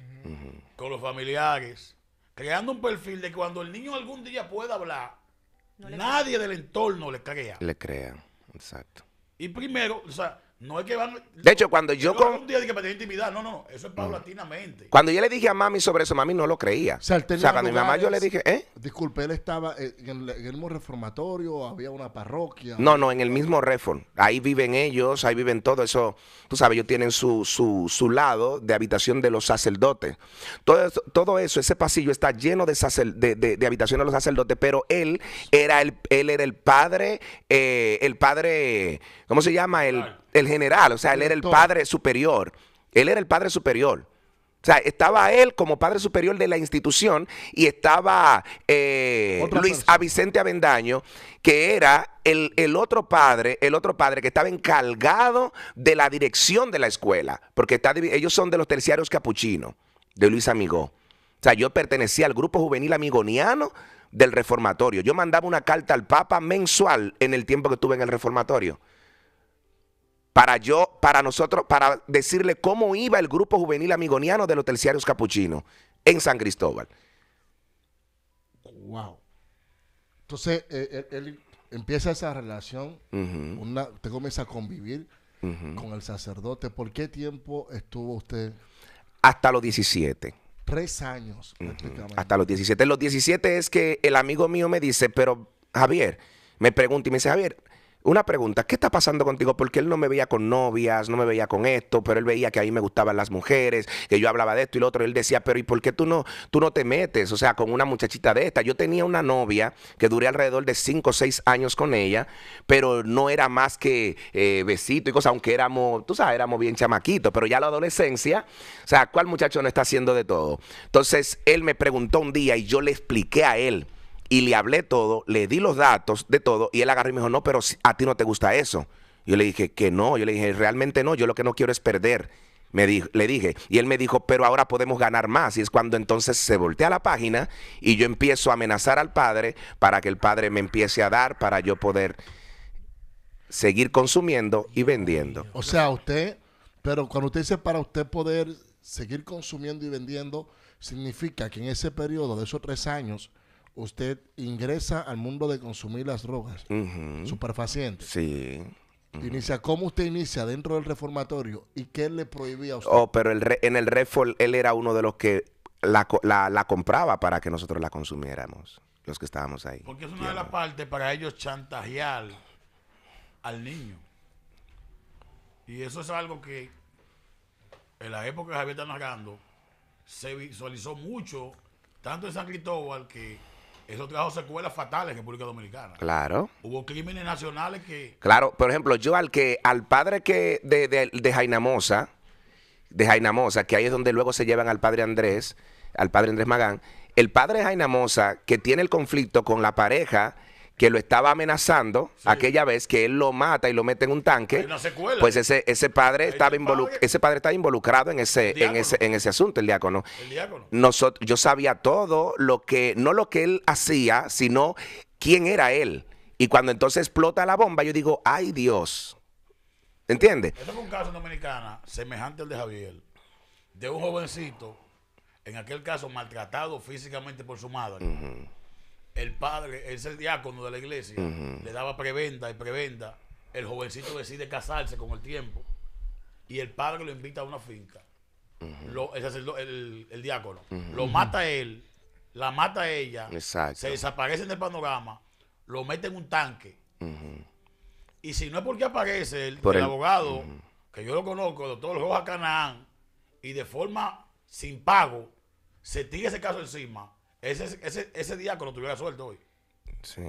con los familiares, creando un perfil de que cuando el niño algún día pueda hablar, nadie del entorno le crea. Le crea, exacto. Y primero, o sea, no es que van... De hecho, cuando yo un día de que para tener intimidad, no, eso es paulatinamente. Cuando yo le dije a mami sobre eso, mami no lo creía. O sea, él tenía cuando mi mamá yo le dije, Disculpe, él estaba en el mismo reformatorio, había una parroquia. No, en el mismo Reform. Ahí viven ellos, ahí viven todo eso. Tú sabes, ellos tienen su lado de habitación de los sacerdotes. Todo eso, ese pasillo está lleno de habitación de los sacerdotes, pero él era el padre, ¿cómo se llama? El general, o sea, él era el padre superior. Él era el padre superior. O sea, estaba él como padre superior de la institución y estaba Luis Avicente Avendaño, que era el otro padre que estaba encargado de la dirección de la escuela, porque ellos son de los terciarios capuchinos, de Luis Amigó. O sea, yo pertenecía al grupo juvenil amigoniano del reformatorio. Yo mandaba una carta al Papa mensual en el tiempo que estuve en el reformatorio. Para decirle cómo iba el grupo juvenil amigoniano de los terciarios capuchinos en San Cristóbal. Wow. Entonces, él empieza esa relación, te comienza a convivir con el sacerdote. ¿Por qué tiempo estuvo usted? Hasta los 17. 3 años, prácticamente. Hasta los 17. Los 17 es que el amigo mío me dice, pero Javier, me pregunta y me dice, Javier, una pregunta, ¿qué está pasando contigo? Porque él no me veía con novias, no me veía con esto, pero él veía que a mí me gustaban las mujeres, que yo hablaba de esto y lo otro. Y él decía, pero ¿y por qué tú no te metes? O sea, con una muchachita de esta. Yo tenía una novia que duré alrededor de 5 o 6 años con ella, pero no era más que besito y cosas, aunque éramos, tú sabes, éramos bien chamaquitos, pero ya la adolescencia, o sea, ¿cuál muchacho no está haciendo de todo? Entonces, él me preguntó un día y yo le expliqué a él. Y le hablé todo, le di los datos de todo, y él agarró y me dijo, no, pero a ti no te gusta eso. Yo le dije que no, yo le dije, realmente no, yo lo que no quiero es perder. Le dije, y él me dijo, pero ahora podemos ganar más. Y es cuando entonces se voltea la página y yo empiezo a amenazar al padre para que el padre me empiece a dar para yo poder seguir consumiendo y vendiendo. O sea, pero cuando usted dice para usted poder seguir consumiendo y vendiendo, significa que en ese periodo de esos 3 años, usted ingresa al mundo de consumir las drogas, superfacientes. Sí. ¿Cómo usted inicia dentro del reformatorio y qué le prohibía a usted? Oh, pero en el Reform él era uno de los que la compraba para que nosotros la consumiéramos, los que estábamos ahí. Porque es una de las partes para ellos chantajear al niño. Y eso es algo que en la época que Javier está narrando se visualizó mucho, tanto en San Cristóbal, que eso trajo secuelas fatales en República Dominicana. Claro. Hubo crímenes nacionales que... Claro, por ejemplo, yo al padre que de Jainamosa, que ahí es donde luego se llevan al padre Andrés Magán, el padre de Jainamosa, que tiene el conflicto con la pareja que lo estaba amenazando aquella vez, que él lo mata y lo mete en un tanque, pues ese padre estaba involucrado en ese asunto, el diácono. Yo sabía todo, no lo que él hacía, sino quién era él. Y cuando entonces explota la bomba, yo digo, ¡ay, Dios! ¿Entiendes? Este fue un caso en Dominicana semejante al de Javier, de un jovencito, en aquel caso maltratado físicamente por su madre. El padre, es el diácono de la iglesia, le daba prebenda y prebenda. El jovencito decide casarse con el tiempo y el padre lo invita a una finca. El diácono lo mata él, la mata ella. Exacto. Se desaparece en el panorama, lo mete en un tanque. Y si no es porque aparece el abogado, que yo lo conozco, el doctor Rojas Canaán, y de forma sin pago se tira ese caso encima, ese diácono tuviera suelto hoy. Sí.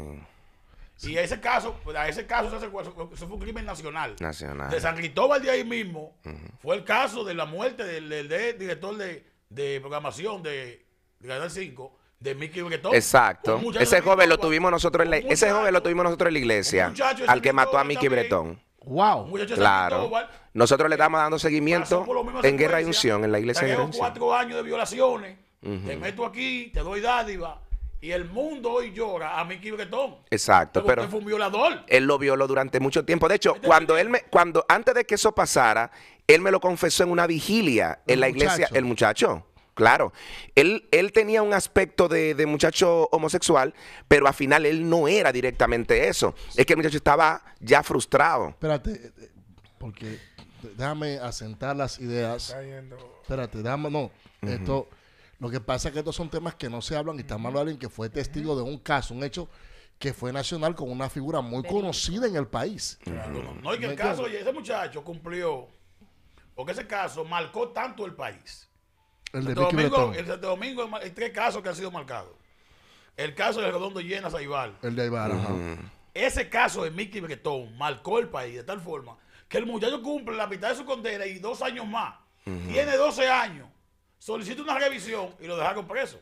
Y ese caso, eso fue un crimen nacional. Nacional. De San Cristóbal de ahí mismo, fue el caso de la muerte del director de programación de Canal 5, de Mickey Bretón. Exacto. Ese joven lo tuvimos nosotros en la iglesia, al que mató a Mickey Bretón. Wow. Claro. Nosotros le estamos dando seguimiento en Guerra y Unción, en la iglesia de Guerra y Unción. 4 años de violaciones, te meto aquí, te doy dádiva, y el mundo hoy llora a Mickey Bretón. Exacto, pero usted fue un violador. Él lo violó durante mucho tiempo. De hecho, antes de que eso pasara, él me lo confesó en una vigilia en la iglesia, el muchacho. Claro, él tenía un aspecto de muchacho homosexual, pero al final él no era directamente eso. Es que el muchacho estaba ya frustrado. Espérate, porque déjame asentar las ideas. Espérate, esto, lo que pasa es que estos son temas que no se hablan y está mal alguien que fue testigo de un caso, un hecho que fue nacional con una figura muy conocida en el país. Claro, no, y que el caso, oye, ese muchacho cumplió, porque ese caso marcó tanto el país. El de Mickey Bretón. El Santo Domingo hay 3 casos que han sido marcados. El caso de Redondo Llena Saibal. El de Aibar, ajá. Ese caso de Mickey Bretón marcó el país de tal forma que el muchacho cumple la mitad de su condena y 2 años más. Tiene 12 años. Solicita una revisión y lo dejaron preso.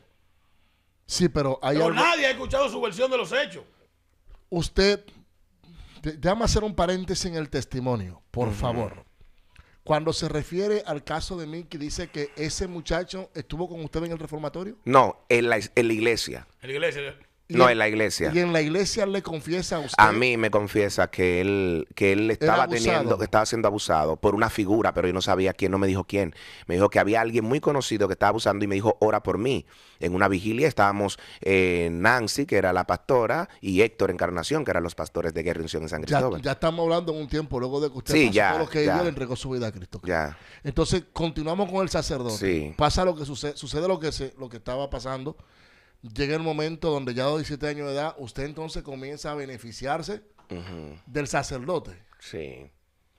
Sí, pero nadie ha escuchado su versión de los hechos. Usted, déjame hacer un paréntesis en el testimonio, por favor. Cuando se refiere al caso de Mickey, dice que ese muchacho estuvo con usted en el reformatorio. No, en la iglesia. En la iglesia. No, en la iglesia. Y en la iglesia le confiesa a usted. A mí me confiesa que él estaba estaba siendo abusado por una figura, pero yo no sabía quién, no me dijo quién. Me dijo que había alguien muy conocido que estaba abusando y me dijo, ora por mí. En una vigilia estábamos Nancy, que era la pastora, y Héctor Encarnación, que eran los pastores de Guerra y Unción en San Cristóbal. Ya estamos hablando en un tiempo luego de que usted pasó todo lo que dio, le entregó su vida a Cristo. Ya. Entonces, continuamos con el sacerdote. Sí. Pasa lo que sucede lo que estaba pasando. Llega el momento donde ya a los 17 años de edad, usted entonces comienza a beneficiarse del sacerdote. Sí.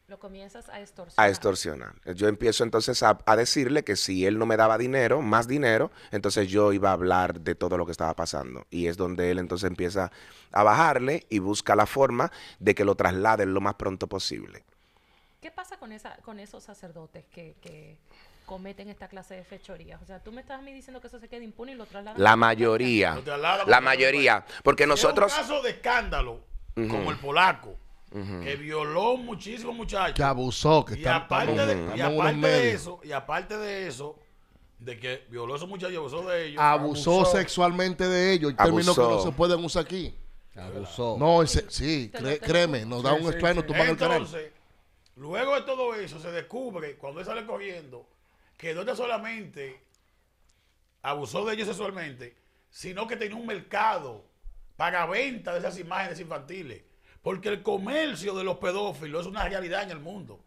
Lo comienzas a extorsionar. A extorsionar. Yo empiezo entonces a decirle que si él no me daba dinero, más dinero, entonces yo iba a hablar de todo lo que estaba pasando. Y es donde él entonces empieza a bajarle y busca la forma de que lo trasladen lo más pronto posible. ¿Qué pasa con esos sacerdotes que cometen esta clase de fechorías? O sea, tú me estás a mí diciendo que eso se queda impune y lo trasladan. La mayoría. Porque nosotros... Es un caso de escándalo, como el polaco, que violó muchísimos muchachos. Que abusó, que y aparte de eso, de que violó a esos muchachos, abusó de ellos. Abusó sexualmente de ellos. Y términos que no se pueden usar aquí. Abusó. No, sí, créeme, nos da un explain, nos tumban el canal. Entonces, luego de todo eso, se descubre, cuando él sale corriendo, que no solamente abusó de ellos sexualmente, sino que tenía un mercado para venta de esas imágenes infantiles. Porque el comercio de los pedófilos es una realidad en el mundo.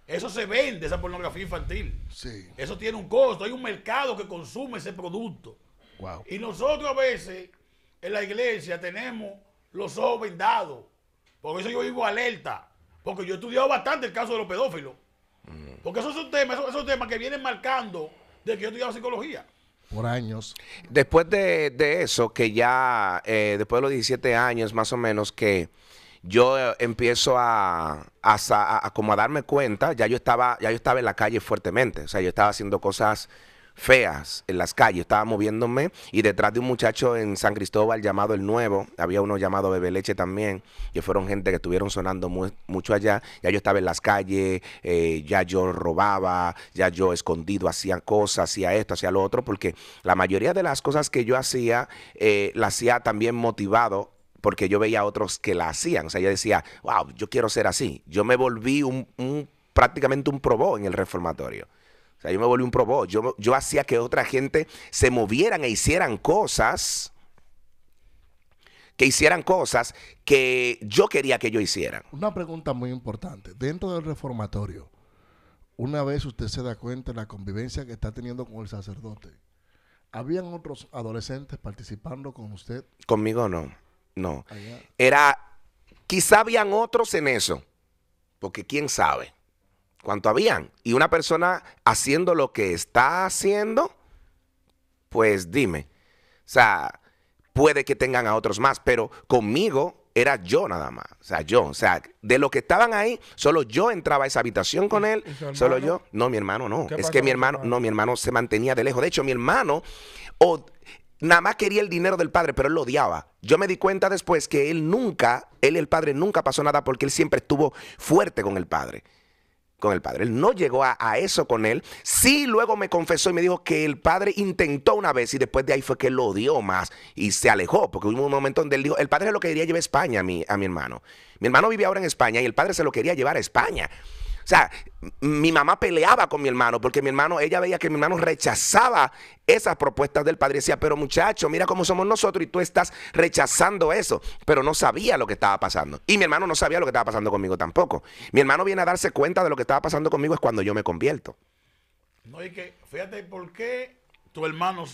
Eso se vende, esa pornografía infantil. Sí. Eso tiene un costo. Hay un mercado que consume ese producto. Wow. Y nosotros a veces en la iglesia tenemos los ojos vendados. Por eso yo vivo alerta. Porque yo he estudiado bastante el caso de los pedófilos. Porque esos son temas que vienen marcando de que yo he estudiado psicología. Por años. Después de eso, que ya, después de los 17 años más o menos, que yo empiezo a como a darme cuenta, ya yo estaba en la calle fuertemente. O sea, yo estaba haciendo cosas feas en las calles, estaba moviéndome y detrás de un muchacho en San Cristóbal llamado El Nuevo, había uno llamado Bebe Leche también, que fueron gente que estuvieron sonando mucho allá. Ya yo estaba en las calles, ya yo robaba, ya yo escondido hacía cosas, hacía esto, hacía lo otro, porque la mayoría de las cosas que yo hacía, la hacía también motivado porque yo veía a otros que la hacían. O sea, yo decía, wow, yo quiero ser así. Yo me volví prácticamente un probó en el reformatorio. O sea, yo me volví un probó. Yo hacía que otra gente se movieran e hicieran cosas que yo quería que ellos hicieran. Una pregunta muy importante. Dentro del reformatorio, una vez usted se da cuenta de la convivencia que está teniendo con el sacerdote, ¿habían otros adolescentes participando con usted? Conmigo no. No. Allá. Quizá habían otros en eso, porque quién sabe cuánto habían. Y una persona haciendo lo que está haciendo, pues dime. O sea, puede que tengan a otros más, pero conmigo era yo nada más. O sea, yo. O sea, de los que estaban ahí, solo yo entraba a esa habitación con él. ¿Y su Solo hermano? yo. No, mi hermano no. ¿Qué Es pasó que con mi su hermano, hermano? no, mi hermano se mantenía de lejos. De hecho, mi hermano nada más quería el dinero del padre, pero él lo odiaba. Yo me di cuenta después que él y el padre nunca pasó nada porque él siempre estuvo fuerte con el padre. Él no llegó a eso con él. Sí, luego me confesó y me dijo que el padre intentó una vez y después de ahí fue que lo odió más y se alejó, porque hubo un momento donde él dijo, el padre se lo quería llevar a España a mi hermano. Mi hermano vive ahora en España y el padre se lo quería llevar a España. O sea, mi mamá peleaba con mi hermano porque ella veía que mi hermano rechazaba esas propuestas del padre. Decía, pero muchacho, mira cómo somos nosotros y tú estás rechazando eso. Pero no sabía lo que estaba pasando. Y mi hermano no sabía lo que estaba pasando conmigo tampoco. Mi hermano viene a darse cuenta de lo que estaba pasando conmigo es cuando yo me convierto. No, y que, fíjate, ¿por qué tu hermano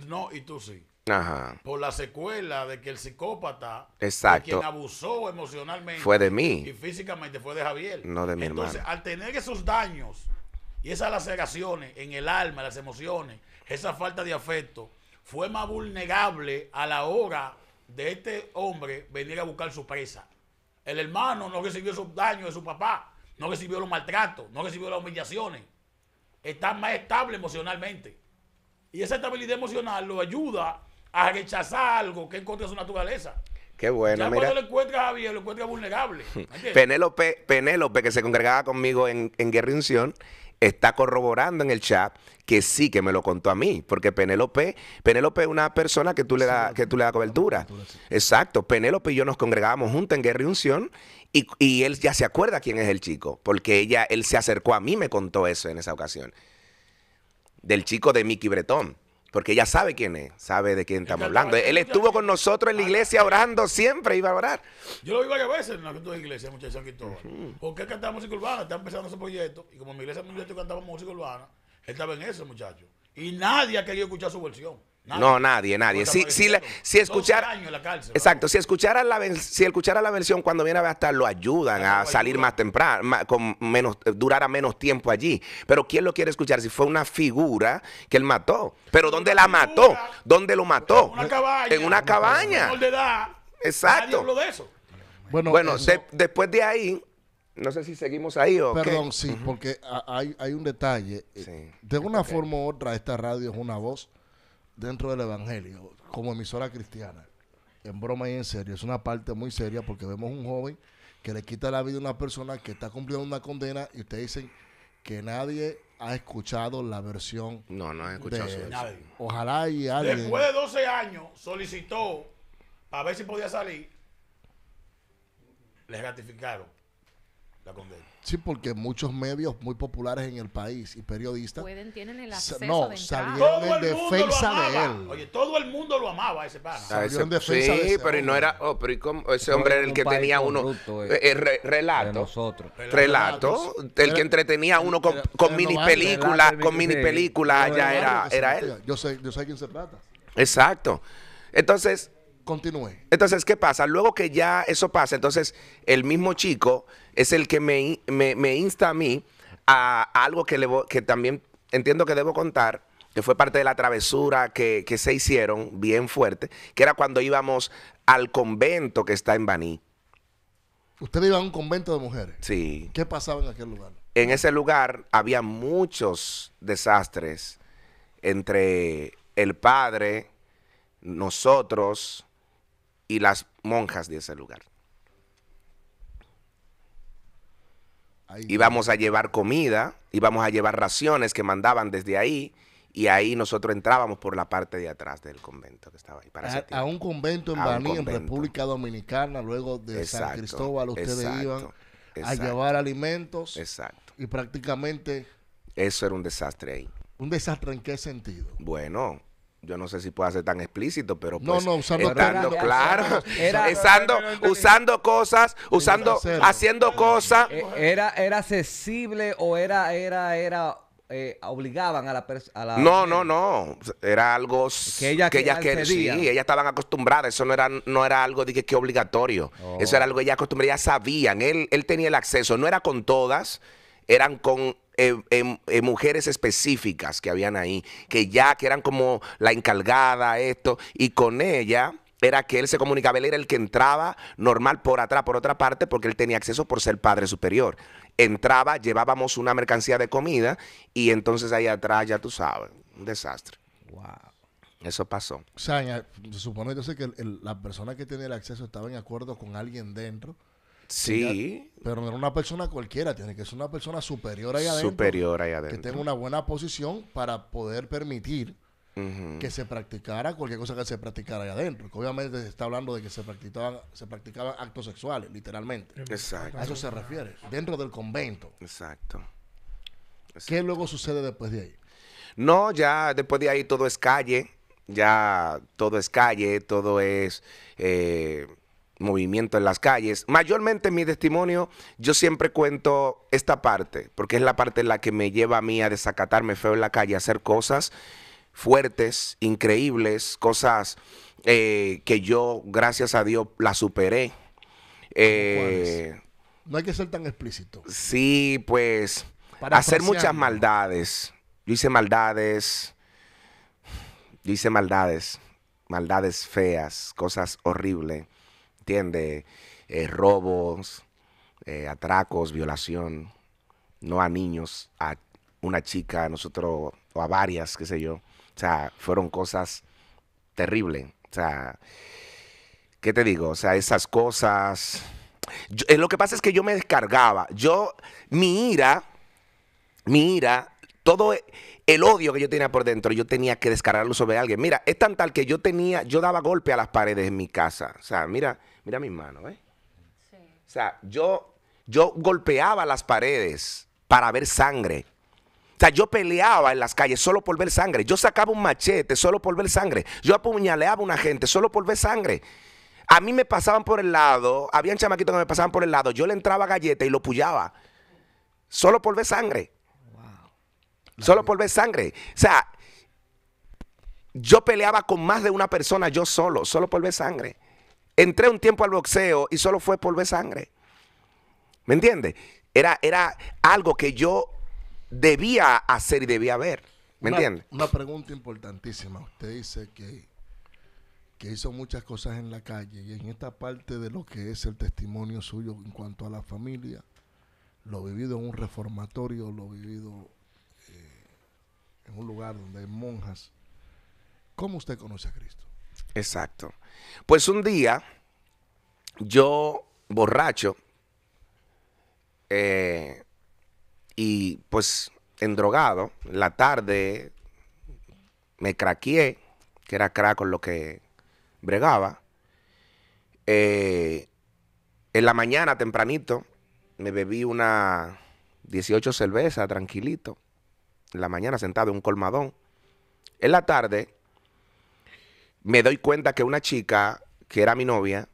no y tú sí? Ajá. Por la secuela de que el psicópata, Exacto, de quien abusó emocionalmente fue de mí, y físicamente, fue de Javier. no de mi Entonces, hermano. al tener esos daños y esas laceraciones en el alma, las emociones, esa falta de afecto, fue más vulnerable a la hora de este hombre venir a buscar su presa. El hermano no recibió esos daños de su papá, no recibió los maltratos, no recibió las humillaciones. Está más estable emocionalmente. Y esa estabilidad emocional lo ayuda a rechazar algo que es contra su naturaleza. Qué bueno, Ya mira. cuando lo encuentra a Javier, lo encuentra vulnerable. ¿Entiendes? Penélope, que se congregaba conmigo en Guerra y Unción, está corroborando en el chat que sí, que me lo contó a mí, porque Penélope es una persona que tú le das cobertura. Exacto, Penélope y yo nos congregábamos juntos en Guerra y Unción y él ya se acuerda quién es el chico, porque él se acercó a mí y me contó eso en esa ocasión. Del chico de Mickey Bretón. Porque ella sabe quién es, sabe de quién estamos hablando. Él estuvo con nosotros en la iglesia orando, siempre iba a orar. Yo lo vi varias veces en la iglesia, muchachos, San Cristóbal. ¿Por qué cantaba música urbana? Está empezando ese proyecto. Y como en mi iglesia cantaba música urbana, él estaba en eso, muchacho. Y nadie ha querido escuchar su versión. No, nadie. Si escuchara, 12 años en la cárcel, exacto, si escuchara la versión cuando viene a estar, lo ayudan a salir más temprano, durara menos tiempo allí. Pero ¿quién lo quiere escuchar? Si fue una figura que él mató. Pero ¿dónde la mató? ¿Dónde lo mató? En una cabaña. Menor de edad. Exacto. Nadie habló de eso. Bueno, eso- después de ahí, no sé si seguimos ahí o perdón, qué. sí, porque hay un detalle. Sí. De una forma u otra, esta radio es una voz dentro del evangelio, como emisora cristiana. En broma y en serio, es una parte muy seria porque vemos un joven que le quita la vida a una persona que está cumpliendo una condena y ustedes dicen que nadie ha escuchado la versión No he escuchado de eso. él. Nadie. Ojalá y alguien... Después de 12 años, solicitó para ver si podía salir. Les ratificaron la condena. Sí, porque muchos medios muy populares en el país y periodistas Tienen el Sa- acceso no, de salieron entrada. Todo en el mundo defensa lo de amaba. él. Oye, todo el mundo lo amaba a ese pana. Salió en defensa de Sí, ese pero y no hombre. era. Pero ¿y cómo? Ese Fue hombre era un el que país tenía uno. corrupto, de Relato. nosotros. Relato. El que entretenía a uno con Era mini Novaro. películas. Relato, Con mini sí. películas. No, Ya claro que se era metía. él. Yo sé a quién se trata. Exacto. Entonces, Continúe. ¿qué pasa? Luego que ya eso pasa, entonces el mismo chico es el que me insta a mí a algo que también entiendo que debo contar, que fue parte de la travesura que se hicieron bien fuerte, que era cuando íbamos al convento que está en Baní. Usted iba a un convento de mujeres. Sí. ¿Qué pasaba en aquel lugar? En ese lugar había muchos desastres entre el padre, nosotros y las monjas de ese lugar. Ahí. Íbamos a llevar comida, íbamos a llevar raciones que mandaban desde ahí, y ahí nosotros entrábamos por la parte de atrás del convento que estaba ahí. Para ese A tiempo. un convento en A un Baní, en convento. República Dominicana, luego de San Exacto, Cristóbal, ustedes exacto, iban a exacto. llevar alimentos Exacto. y prácticamente Eso era un desastre ahí. un desastre. ¿En qué sentido? Bueno, yo no sé si pueda ser tan explícito, pero No, pues, no, usando estando técnicas. claro, Era- usando cosas, Hacerlo. haciendo cosas. ¿Era accesible o era obligaban a la No. Era algo Que ellas sí, accedían. ellas estaban acostumbradas. Eso no era algo de que obligatorio. Oh. Eso era algo que ellas acostumbradas, ellas sabían. Él tenía el acceso. No era con todas, eran con mujeres específicas que habían ahí, que eran como la encargada, esto, y con ella era que él se comunicaba, él era el que entraba normal por atrás, por otra parte, porque él tenía acceso por ser padre superior. Entraba, llevábamos una mercancía de comida y entonces ahí atrás, ya tú sabes, un desastre. Wow. Eso pasó. O sea, se supone entonces que la persona que tenía el acceso estaba en acuerdo con alguien dentro. Sí, Pero no era una persona cualquiera, tiene que ser una persona superior ahí adentro. superior ahí Que adentro. tenga una buena posición para poder permitir Ujú. que se practicara cualquier cosa que se practicara ahí adentro. Que obviamente se está hablando de que se practicaban actos sexuales, literalmente. Exacto, A eso se refiere, dentro del convento. exacto. ¿Qué luego sucede después de ahí? No, ya después de ahí todo es calle, ya todo es calle, todo es movimiento en las calles. Mayormente en mi testimonio yo siempre cuento esta parte, porque es la parte en la que me lleva a mí a desacatarme feo en la calle, a hacer cosas fuertes, increíbles, cosas que yo, gracias a Dios, las superé. ¿Cuáles? No hay que ser tan explícito. Sí, pues Parafraseando. hacer muchas maldades. Yo hice maldades. Maldades feas, cosas horribles, ¿entiendes? Robos, atracos, violación, no a niños, a una chica, a nosotros, o a varias, qué sé yo. O sea, fueron cosas terribles. O sea, ¿qué te digo? O sea, esas cosas... lo que pasa es que yo me descargaba. Mi ira, todo el odio que yo tenía por dentro, yo tenía que descargarlo sobre alguien. Mira, es tan tal que yo daba golpe a las paredes en mi casa. O sea, mira mis manos, ¿eh? Sí. O sea, yo golpeaba las paredes para ver sangre. O sea, yo peleaba en las calles solo por ver sangre. Yo sacaba un machete solo por ver sangre. Yo apuñaleaba a una gente solo por ver sangre. A mí me pasaban por el lado, habían chamaquitos que me pasaban por el lado, yo le entraba galleta y lo pullaba. Solo por ver sangre. Solo por ver sangre. O sea, yo peleaba con más de una persona yo solo por ver sangre. Entré un tiempo al boxeo y solo fue por ver sangre. ¿Me entiendes? Era algo que yo debía hacer y debía ver. ¿Me entiendes? Una pregunta importantísima. Usted dice que hizo muchas cosas en la calle y en esta parte de lo que es el testimonio suyo en cuanto a la familia, lo vivido en un reformatorio, lo vivido en un lugar donde hay monjas. ¿Cómo usted conoce a Cristo? Exacto. Pues un día, yo borracho y pues endrogado, en la tarde me craqueé, que era crack con lo que bregaba. En la mañana, tempranito, me bebí una 18 cervezas, tranquilito. En la mañana, sentado en un colmadón. En la tarde, me doy cuenta que una chica, que era mi novia,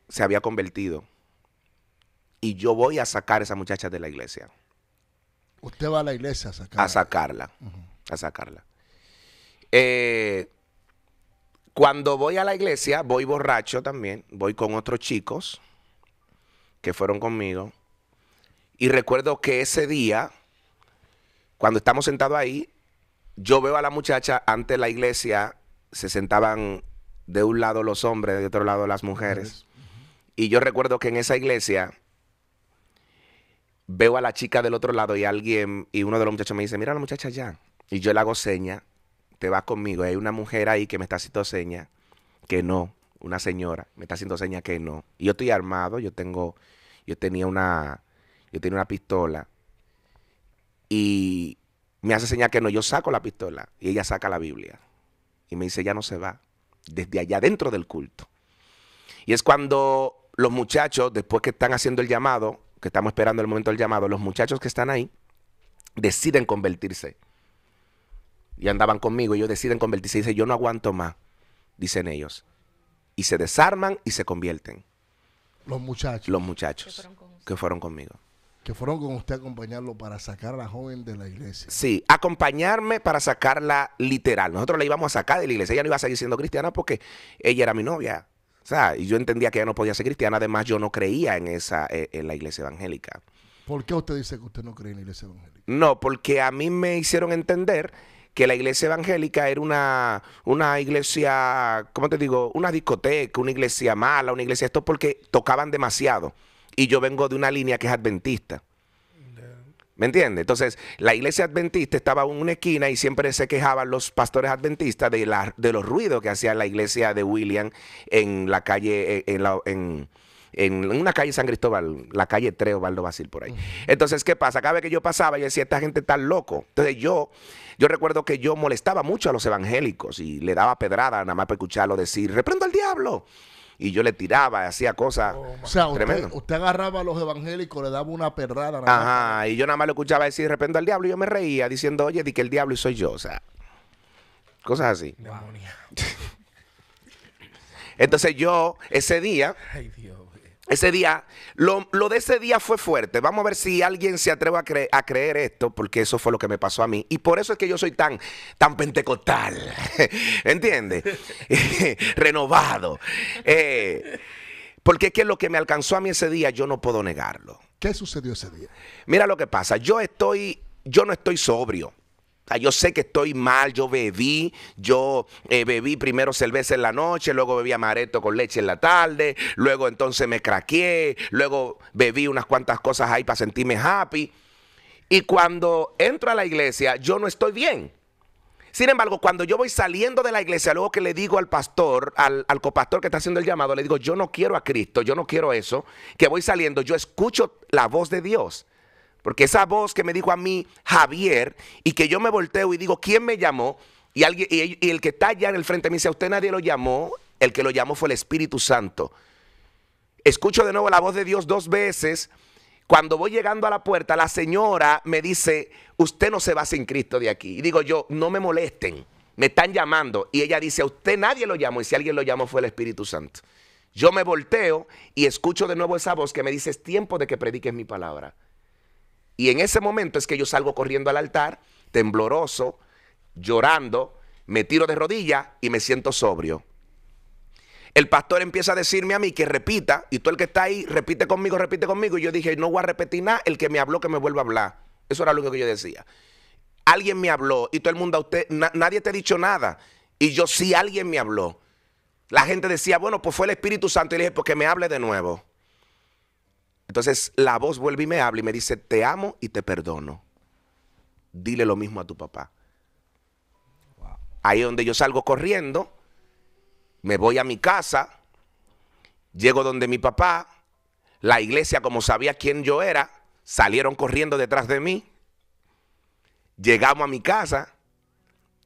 se había convertido. Y yo voy a sacar a esa muchacha de la iglesia. Usted va a la iglesia a sacar. A sacarla. A sacarla. Cuando voy a la iglesia, voy borracho también. Voy con otros chicos que fueron conmigo. Y recuerdo que ese día, cuando estamos sentados ahí, yo veo a la muchacha ante la iglesia, se sentaban de un lado los hombres, de otro lado las mujeres. Y yo recuerdo que en esa iglesia veo a la chica del otro lado y uno de los muchachos me dice, mira a la muchacha allá. Y yo le hago seña, te vas conmigo. Y hay una mujer ahí que me está haciendo seña que no, una señora me está haciendo seña que no. Y yo estoy armado, yo tenía una pistola. Y me hace señal que no, yo saco la pistola y ella saca la Biblia. Y me dice, ya no se va, desde allá dentro del culto. Y es cuando los muchachos, después que están haciendo el llamado, que estamos esperando el momento del llamado, los muchachos que están ahí deciden convertirse. Y andaban conmigo, ellos deciden convertirse. Y dicen, yo no aguanto más, dicen ellos. Y se desarman y se convierten. Los muchachos. Los muchachos que fueron conmigo. Que fueron con usted a acompañarlo para sacar a la joven de la iglesia. Sí, acompañarme para sacarla literal. Nosotros la íbamos a sacar de la iglesia. Ella no iba a seguir siendo cristiana porque ella era mi novia. O sea, y yo entendía que ella no podía ser cristiana. Además, yo no creía en la iglesia evangélica. ¿Por qué usted dice que usted no cree en la iglesia evangélica? No, porque a mí me hicieron entender que la iglesia evangélica era una iglesia, ¿cómo te digo? Una discoteca, una iglesia mala, una iglesia esto, porque tocaban demasiado. Y yo vengo de una línea que es adventista. ¿Me entiendes? Entonces, la iglesia adventista estaba en una esquina y siempre se quejaban los pastores adventistas de los ruidos que hacía la iglesia de William en la calle, en una calle San Cristóbal, la calle 3 Osvaldo Basil, por ahí. Entonces, ¿qué pasa? Cada vez que yo pasaba, yo decía, esta gente está loco. Entonces, yo recuerdo que yo molestaba mucho a los evangélicos y le daba pedrada nada más para escucharlo decir, reprendo al diablo. Y yo le tiraba, hacía cosas O sea, tremendas. usted agarraba a los evangélicos, le daba una pedrada. Ajá, y yo nada más lo escuchaba decir, reprendo al diablo, y yo me reía diciendo, oye, di que el diablo y soy yo, o sea, cosas así. Demonia. Entonces yo, ese día, Ay, Dios. lo de ese día fue fuerte. Vamos a ver si alguien se atreve a creer esto, porque eso fue lo que me pasó a mí. Y por eso es que yo soy tan pentecostal, ¿entiendes? Renovado. Porque es que lo que me alcanzó a mí ese día, yo no puedo negarlo. ¿Qué sucedió ese día? Mira lo que pasa, yo no estoy sobrio. O sea, yo sé que estoy mal, yo bebí primero cerveza en la noche, luego bebí amaretto con leche en la tarde, luego entonces me craqueé, luego bebí unas cuantas cosas ahí para sentirme happy. Y cuando entro a la iglesia, yo no estoy bien. Sin embargo, cuando yo voy saliendo de la iglesia, luego que le digo al pastor, al copastor que está haciendo el llamado, le digo, yo no quiero a Cristo, yo no quiero eso, que voy saliendo, yo escucho la voz de Dios. Porque esa voz que me dijo a mí, Javier, y que yo me volteo y digo, ¿quién me llamó? Y el que está allá en el frente me dice, a usted nadie lo llamó, el que lo llamó fue el Espíritu Santo. Escucho de nuevo la voz de Dios 2 veces. Cuando voy llegando a la puerta, la señora me dice, usted no se va sin Cristo de aquí. Y digo yo, no me molesten, me están llamando. Y ella dice, a usted nadie lo llamó, y si alguien lo llamó fue el Espíritu Santo. Yo me volteo y escucho de nuevo esa voz que me dice, es tiempo de que prediques mi palabra. Y en ese momento es que yo salgo corriendo al altar, tembloroso, llorando, me tiro de rodillas y me siento sobrio. El pastor empieza a decirme a mí que repita, y todo el que está ahí repite conmigo, y yo dije, no voy a repetir nada, el que me habló que me vuelva a hablar. Eso era lo único que yo decía. Alguien me habló y todo el mundo, nadie te ha dicho nada. Y yo, sí, alguien me habló. La gente decía, bueno, pues fue el Espíritu Santo. Y le dije, pues que me hable de nuevo. Entonces la voz vuelve y me habla y me dice, te amo y te perdono. Dile lo mismo a tu papá. Wow. Ahí es donde yo salgo corriendo, me voy a mi casa, llego donde mi papá, la iglesia, como sabía quién yo era, salieron corriendo detrás de mí. Llegamos a mi casa,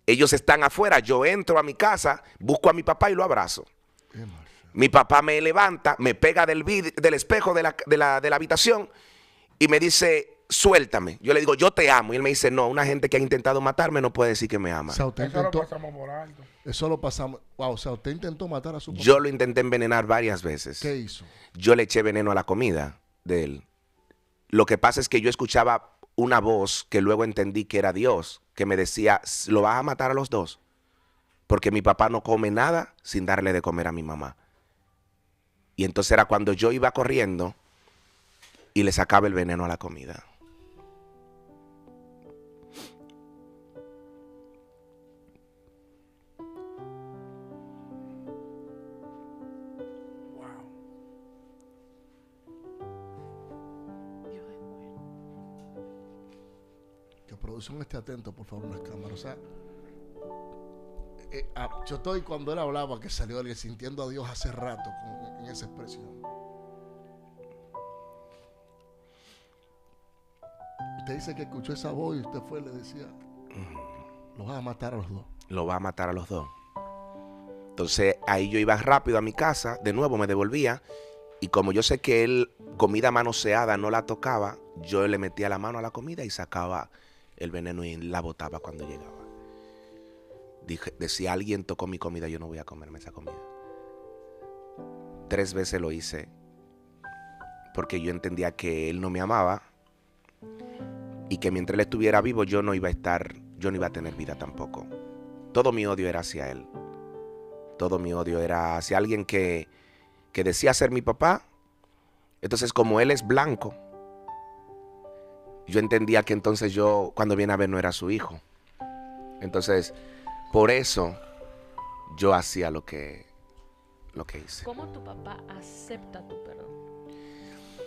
ellos están afuera, yo entro a mi casa, busco a mi papá y lo abrazo. Mi papá me levanta, me pega del espejo de la habitación y me dice, suéltame. Yo le digo, yo te amo. Y él me dice, no, una gente que ha intentado matarme no puede decir que me ama. O sea, Eso lo pasamos por alto. Eso lo pasamos. Wow, o sea, usted intentó matar a su papá. Yo lo intenté envenenar varias veces. ¿Qué hizo? Yo le eché veneno a la comida de él. Lo que pasa es que yo escuchaba una voz que luego entendí que era Dios, que me decía, lo vas a matar a los dos. Porque mi papá no come nada sin darle de comer a mi mamá. Y entonces era cuando yo iba corriendo y le sacaba el veneno a la comida. Que producción esté atento, por favor, en las cámaras. O sea, yo estoy cuando él hablaba que salió alguien sintiendo a Dios hace rato en esa expresión. Usted dice que escuchó esa voz y usted fue y le decía, lo vas a matar a los dos. Lo va a matar a los dos. Entonces ahí yo iba rápido a mi casa, de nuevo me devolvía, y como yo sé que él comida manoseada no la tocaba, yo le metía la mano a la comida y sacaba el veneno y la botaba cuando llegaba. Decía, alguien tocó mi comida, yo no voy a comerme esa comida. 3 veces lo hice porque yo entendía que él no me amaba y que mientras él estuviera vivo yo no iba a tener vida tampoco. Todo mi odio era hacia él. Todo mi odio era hacia alguien que decía ser mi papá. Entonces, como él es blanco, yo entendía que entonces yo, cuando viene a ver, no era su hijo. Entonces, por eso yo hacía lo que hice. ¿Cómo tu papá acepta tu perdón?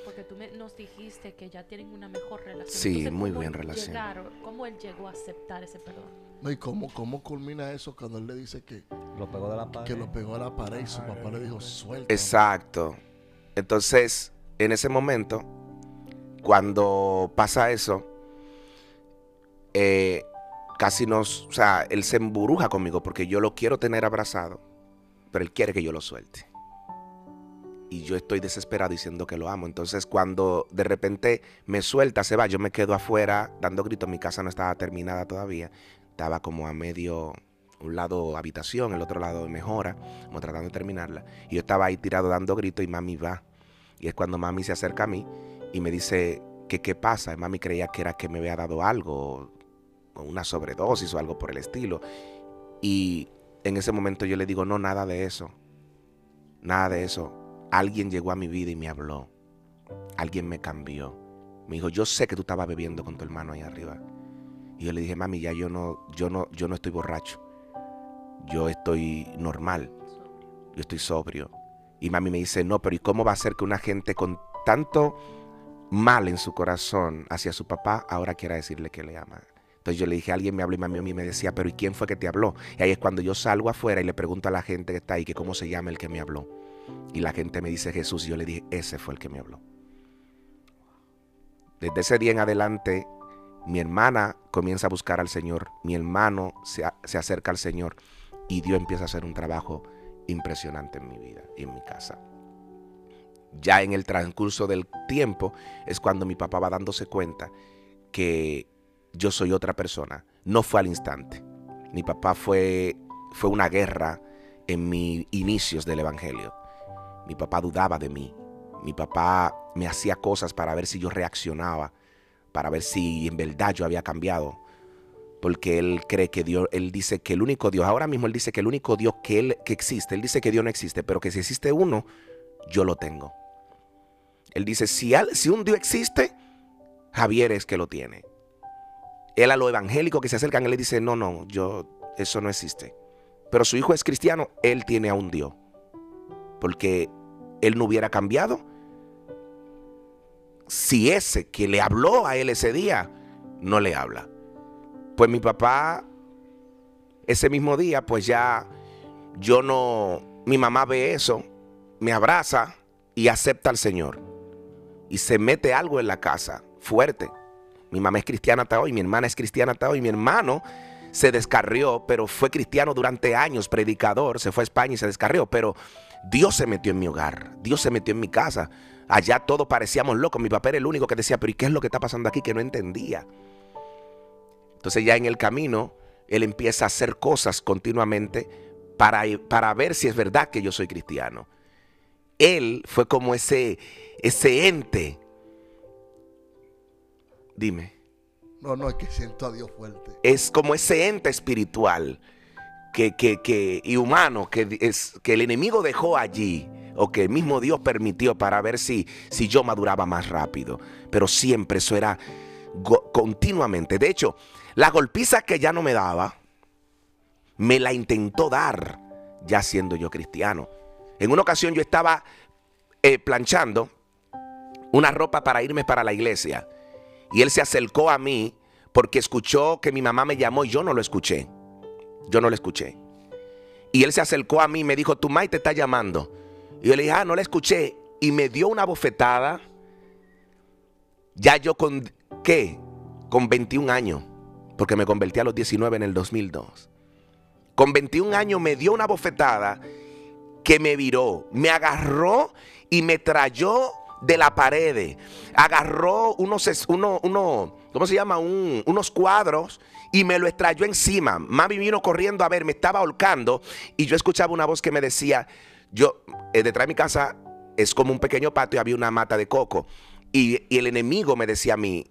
Porque tú nos dijiste que ya tienen una mejor relación. Sí, Entonces, muy ¿cómo bien relación. ¿Cómo él llegó a aceptar ese perdón? No, ¿y cómo culmina eso cuando él le dice que Lo pegó de la pared. lo pegó a la pared y su papá le dijo, suelta? Exacto. Entonces, en ese momento, cuando pasa eso, o sea, él se emburuja conmigo porque yo lo quiero tener abrazado, pero él quiere que yo lo suelte. Y yo estoy desesperado diciendo que lo amo. Entonces, cuando de repente me suelta, se va, yo me quedo afuera dando gritos. Mi casa no estaba terminada todavía. Estaba como a medio, un lado habitación, el otro lado de mejora, como tratando de terminarla. Y yo estaba ahí tirado dando gritos y mami va. Y es cuando mami se acerca a mí y me dice que qué pasa. Y mami creía que era que me había dado algo, o una sobredosis o algo por el estilo. Y en ese momento yo le digo, no, nada de eso. Nada de eso. Alguien llegó a mi vida y me habló. Alguien me cambió. Me dijo, yo sé que tú estabas bebiendo con tu hermano ahí arriba. Y yo le dije, mami, ya yo no estoy borracho. Yo estoy normal. Yo estoy sobrio. Y mami me dice, no, pero ¿y cómo va a ser que una gente con tanto mal en su corazón hacia su papá ahora quiera decirle que le ama? Entonces yo le dije, alguien me habló y mami a mí me decía, pero ¿y quién fue que te habló? Y ahí es cuando yo salgo afuera y le pregunto a la gente que está ahí que cómo se llama el que me habló. Y la gente me dice Jesús y yo le dije, ese fue el que me habló. Desde ese día en adelante, mi hermana comienza a buscar al Señor, mi hermano se acerca al Señor y Dios empieza a hacer un trabajo impresionante en mi vida y en mi casa. Ya en el transcurso del tiempo es cuando mi papá va dándose cuenta que yo soy otra persona. No fue al instante. Mi papá fue una guerra en mis inicios del evangelio. Mi papá dudaba de mí. Mi papá me hacía cosas para ver si yo reaccionaba, para ver si en verdad yo había cambiado. Porque él cree que Dios, él dice que el único Dios, ahora mismo él dice que el único Dios que existe, él dice que Dios no existe, pero que si existe uno, yo lo tengo. Él dice, si un Dios existe, Javier es que lo tiene. Él a los evangélicos que se acercan, él le dice, no, eso no existe. Pero su hijo es cristiano, él tiene a un Dios. Porque él no hubiera cambiado si ese que le habló a él ese día no le habla. Pues mi papá, ese mismo día, pues ya mi mamá ve eso, me abraza y acepta al Señor. Y se mete algo en la casa, fuerte. Mi mamá es cristiana hasta hoy, mi hermana es cristiana hasta hoy, mi hermano se descarrió, pero fue cristiano durante años, predicador, se fue a España y se descarrió, pero Dios se metió en mi hogar, Dios se metió en mi casa. Allá todos parecíamos locos, mi papá era el único que decía, pero ¿y qué es lo que está pasando aquí? Que no entendía. Entonces ya en el camino, él empieza a hacer cosas continuamente para ver si es verdad que yo soy cristiano. Él fue como ese ente. Dime. No, es que siento a Dios fuerte. Es como ese ente espiritual y humano que el enemigo dejó allí, o que el mismo Dios permitió para ver si yo maduraba más rápido. Pero siempre eso era continuamente. De hecho, la golpiza que ya no me daba, me la intentó dar ya siendo yo cristiano. En una ocasión yo estaba planchando una ropa para irme para la iglesia. Y él se acercó a mí porque escuchó que mi mamá me llamó y yo no lo escuché. Yo no lo escuché. Y él se acercó a mí y me dijo, tu May te está llamando. Y yo le dije, no la escuché. Y me dio una bofetada. Ya yo con 21 años. Porque me convertí a los 19 en el 2002. Con 21 años me dio una bofetada que me viró. Me agarró y me trayó de la pared. Agarró unos cuadros y me lo extrayó encima. Mami vino corriendo a ver, me estaba ahorcando y yo escuchaba una voz que me decía, detrás de mi casa es como un pequeño patio y había una mata de coco. Y el enemigo me decía a mí,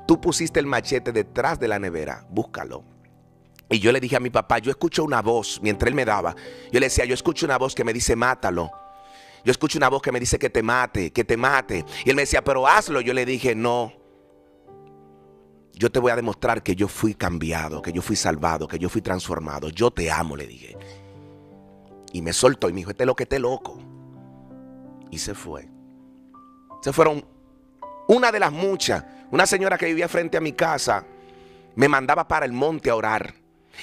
tú pusiste el machete detrás de la nevera, búscalo. Y yo le dije a mi papá, yo escucho una voz, mientras él me daba, yo le decía, yo escucho una voz que me dice, mátalo. Yo escucho una voz que me dice que te mate, que te mate. Y él me decía, pero hazlo. Yo le dije, no. yo te voy a demostrar que yo fui cambiado, que yo fui salvado, que yo fui transformado. Yo te amo, le dije. Y me soltó y me dijo, este lo que esté loco. Y se fue. Se fueron una de las muchas. Una señora que vivía frente a mi casa me mandaba para el monte a orar.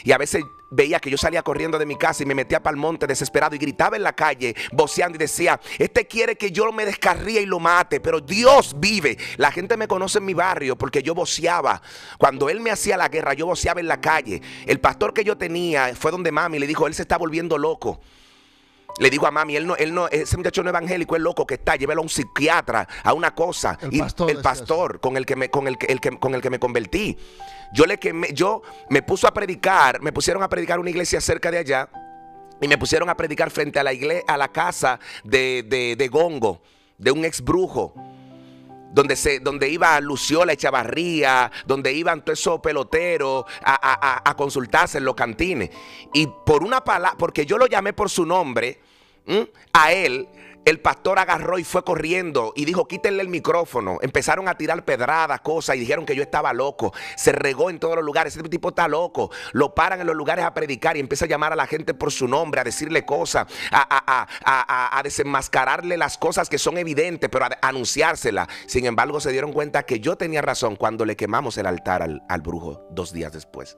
Y a veces veía que yo salía corriendo de mi casa y me metía para el monte desesperado y gritaba en la calle, voceando y decía, este quiere que yo me descarríe y lo mate, pero Dios vive. La gente me conoce en mi barrio porque yo voceaba. Cuando él me hacía la guerra, yo voceaba en la calle. El pastor que yo tenía fue donde mami le dijo, él se está volviendo loco. Le digo a mami, ese muchacho no evangélico es loco que está, llévelo a un psiquiatra, a una cosa. El pastor con el que me convertí. Yo me pusieron a predicar una iglesia cerca de allá y me pusieron a predicar frente a la casa de Gongo, de un ex brujo. Donde iba Luciola Echavarría, donde iban todos esos peloteros a consultarse en los cantines. Y por una palabra, porque yo lo llamé por su nombre, a él, el pastor agarró y fue corriendo y dijo, quítenle el micrófono. Empezaron a tirar pedradas, cosas, y dijeron que yo estaba loco. Se regó en todos los lugares, ese tipo está loco. Lo paran en los lugares a predicar y empieza a llamar a la gente por su nombre, a decirle cosas, a desenmascararle las cosas que son evidentes, pero a anunciárselas. Sin embargo, se dieron cuenta que yo tenía razón cuando le quemamos el altar al brujo 2 días después.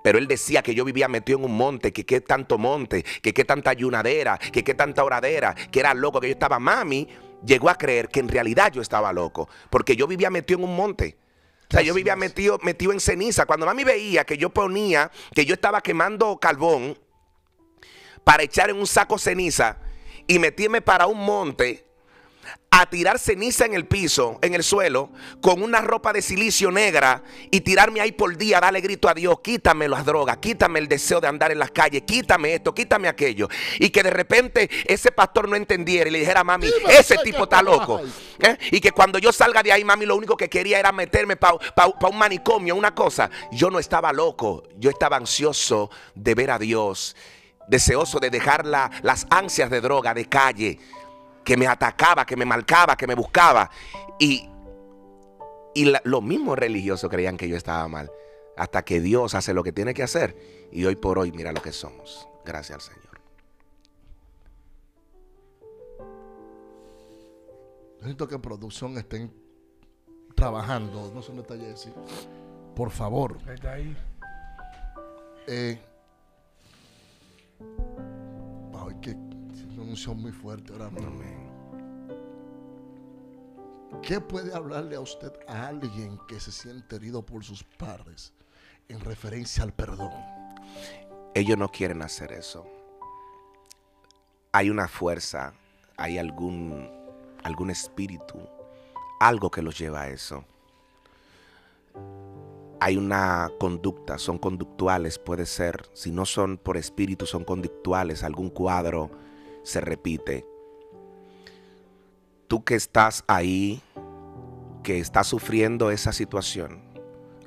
Pero él decía que yo vivía metido en un monte, que qué tanto monte, que qué tanta ayunadera, que qué tanta oradera, que era loco, que yo estaba. Mami llegó a creer que en realidad yo estaba loco, porque yo vivía metido en un monte. O sea, yo vivía metido en ceniza. Cuando mami veía que yo estaba quemando carbón para echar en un saco ceniza y metirme para un monte a tirar ceniza en el piso, en el suelo, con una ropa de silicio negra y tirarme ahí por día, darle grito a Dios, quítame las drogas, quítame el deseo de andar en las calles, quítame esto, quítame aquello. Y que de repente ese pastor no entendiera y le dijera a mami, ese tipo está loco. Y que cuando yo salga de ahí, mami lo único que quería era meterme para un manicomio, una cosa. Yo no estaba loco, yo estaba ansioso de ver a Dios, deseoso de dejar las ansias de droga, de calle, que me atacaba, que me marcaba, que me buscaba. Y los mismos religiosos creían que yo estaba mal. Hasta que Dios hace lo que tiene que hacer. Y hoy por hoy, mira lo que somos. Gracias al Señor. Necesito que en producción estén trabajando. No sé dónde está Jesse. Por favor. Está ahí. Ay, qué unción muy fuerte ahora mismo. ¿Qué puede hablarle a usted a alguien que se siente herido por sus padres en referencia al perdón? Ellos no quieren hacer eso. Hay una fuerza, hay algún espíritu, algo que los lleva a eso. Hay una conducta, son conductuales, puede ser. Si no son por espíritu, son conductuales. Algún cuadro se repite. Tú que estás ahí, que estás sufriendo esa situación,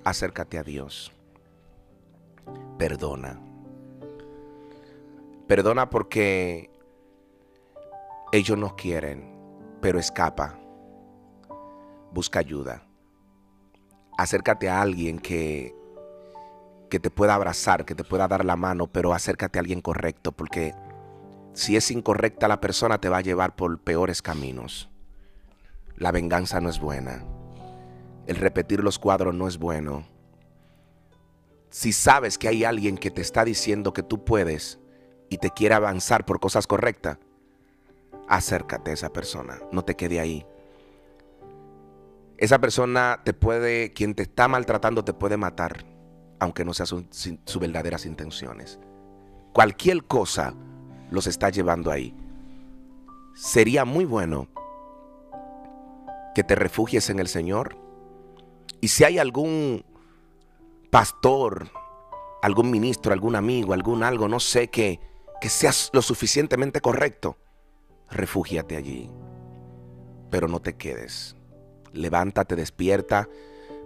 acércate a Dios. Perdona. Perdona porque ellos no quieren, pero escapa. Busca ayuda. Acércate a alguien que te pueda abrazar, que te pueda dar la mano, pero acércate a alguien correcto, porque si es incorrecta la persona te va a llevar por peores caminos. La venganza no es buena. El repetir los cuadros no es bueno. Si sabes que hay alguien que te está diciendo que tú puedes y te quiere avanzar por cosas correctas, acércate a esa persona. No te quede ahí. Esa persona quien te está maltratando te puede matar, aunque no sea sus verdaderas intenciones. Cualquier cosa los está llevando ahí. Sería muy bueno que te refugies en el Señor. Y si hay algún pastor, algún ministro, algún amigo, algo, no sé, que seas lo suficientemente correcto, refúgiate allí. Pero no te quedes. Levántate, despierta,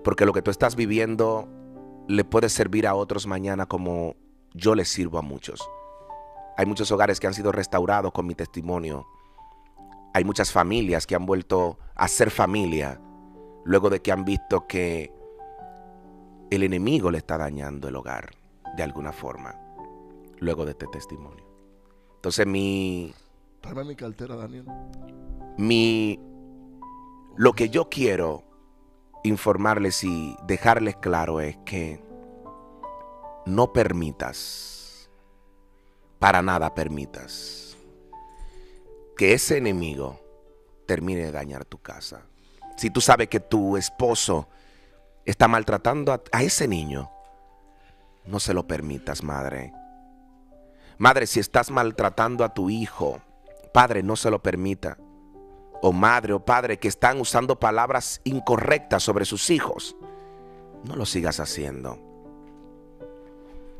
porque lo que tú estás viviendo le puede servir a otros mañana como yo les sirvo a muchos. Hay muchos hogares que han sido restaurados con mi testimonio. Hay muchas familias que han vuelto a ser familia luego de que han visto que el enemigo le está dañando el hogar de alguna forma, luego de este testimonio. Entonces Tráeme mi cartera, Daniel. lo que yo quiero informarles y dejarles claro es que no permitas, para nada permitas, que ese enemigo termine de dañar tu casa. Si tú sabes que tu esposo está maltratando a ese niño, no se lo permitas, madre. Madre, si estás maltratando a tu hijo, padre, no se lo permita. O madre o padre que están usando palabras incorrectas sobre sus hijos, no lo sigas haciendo.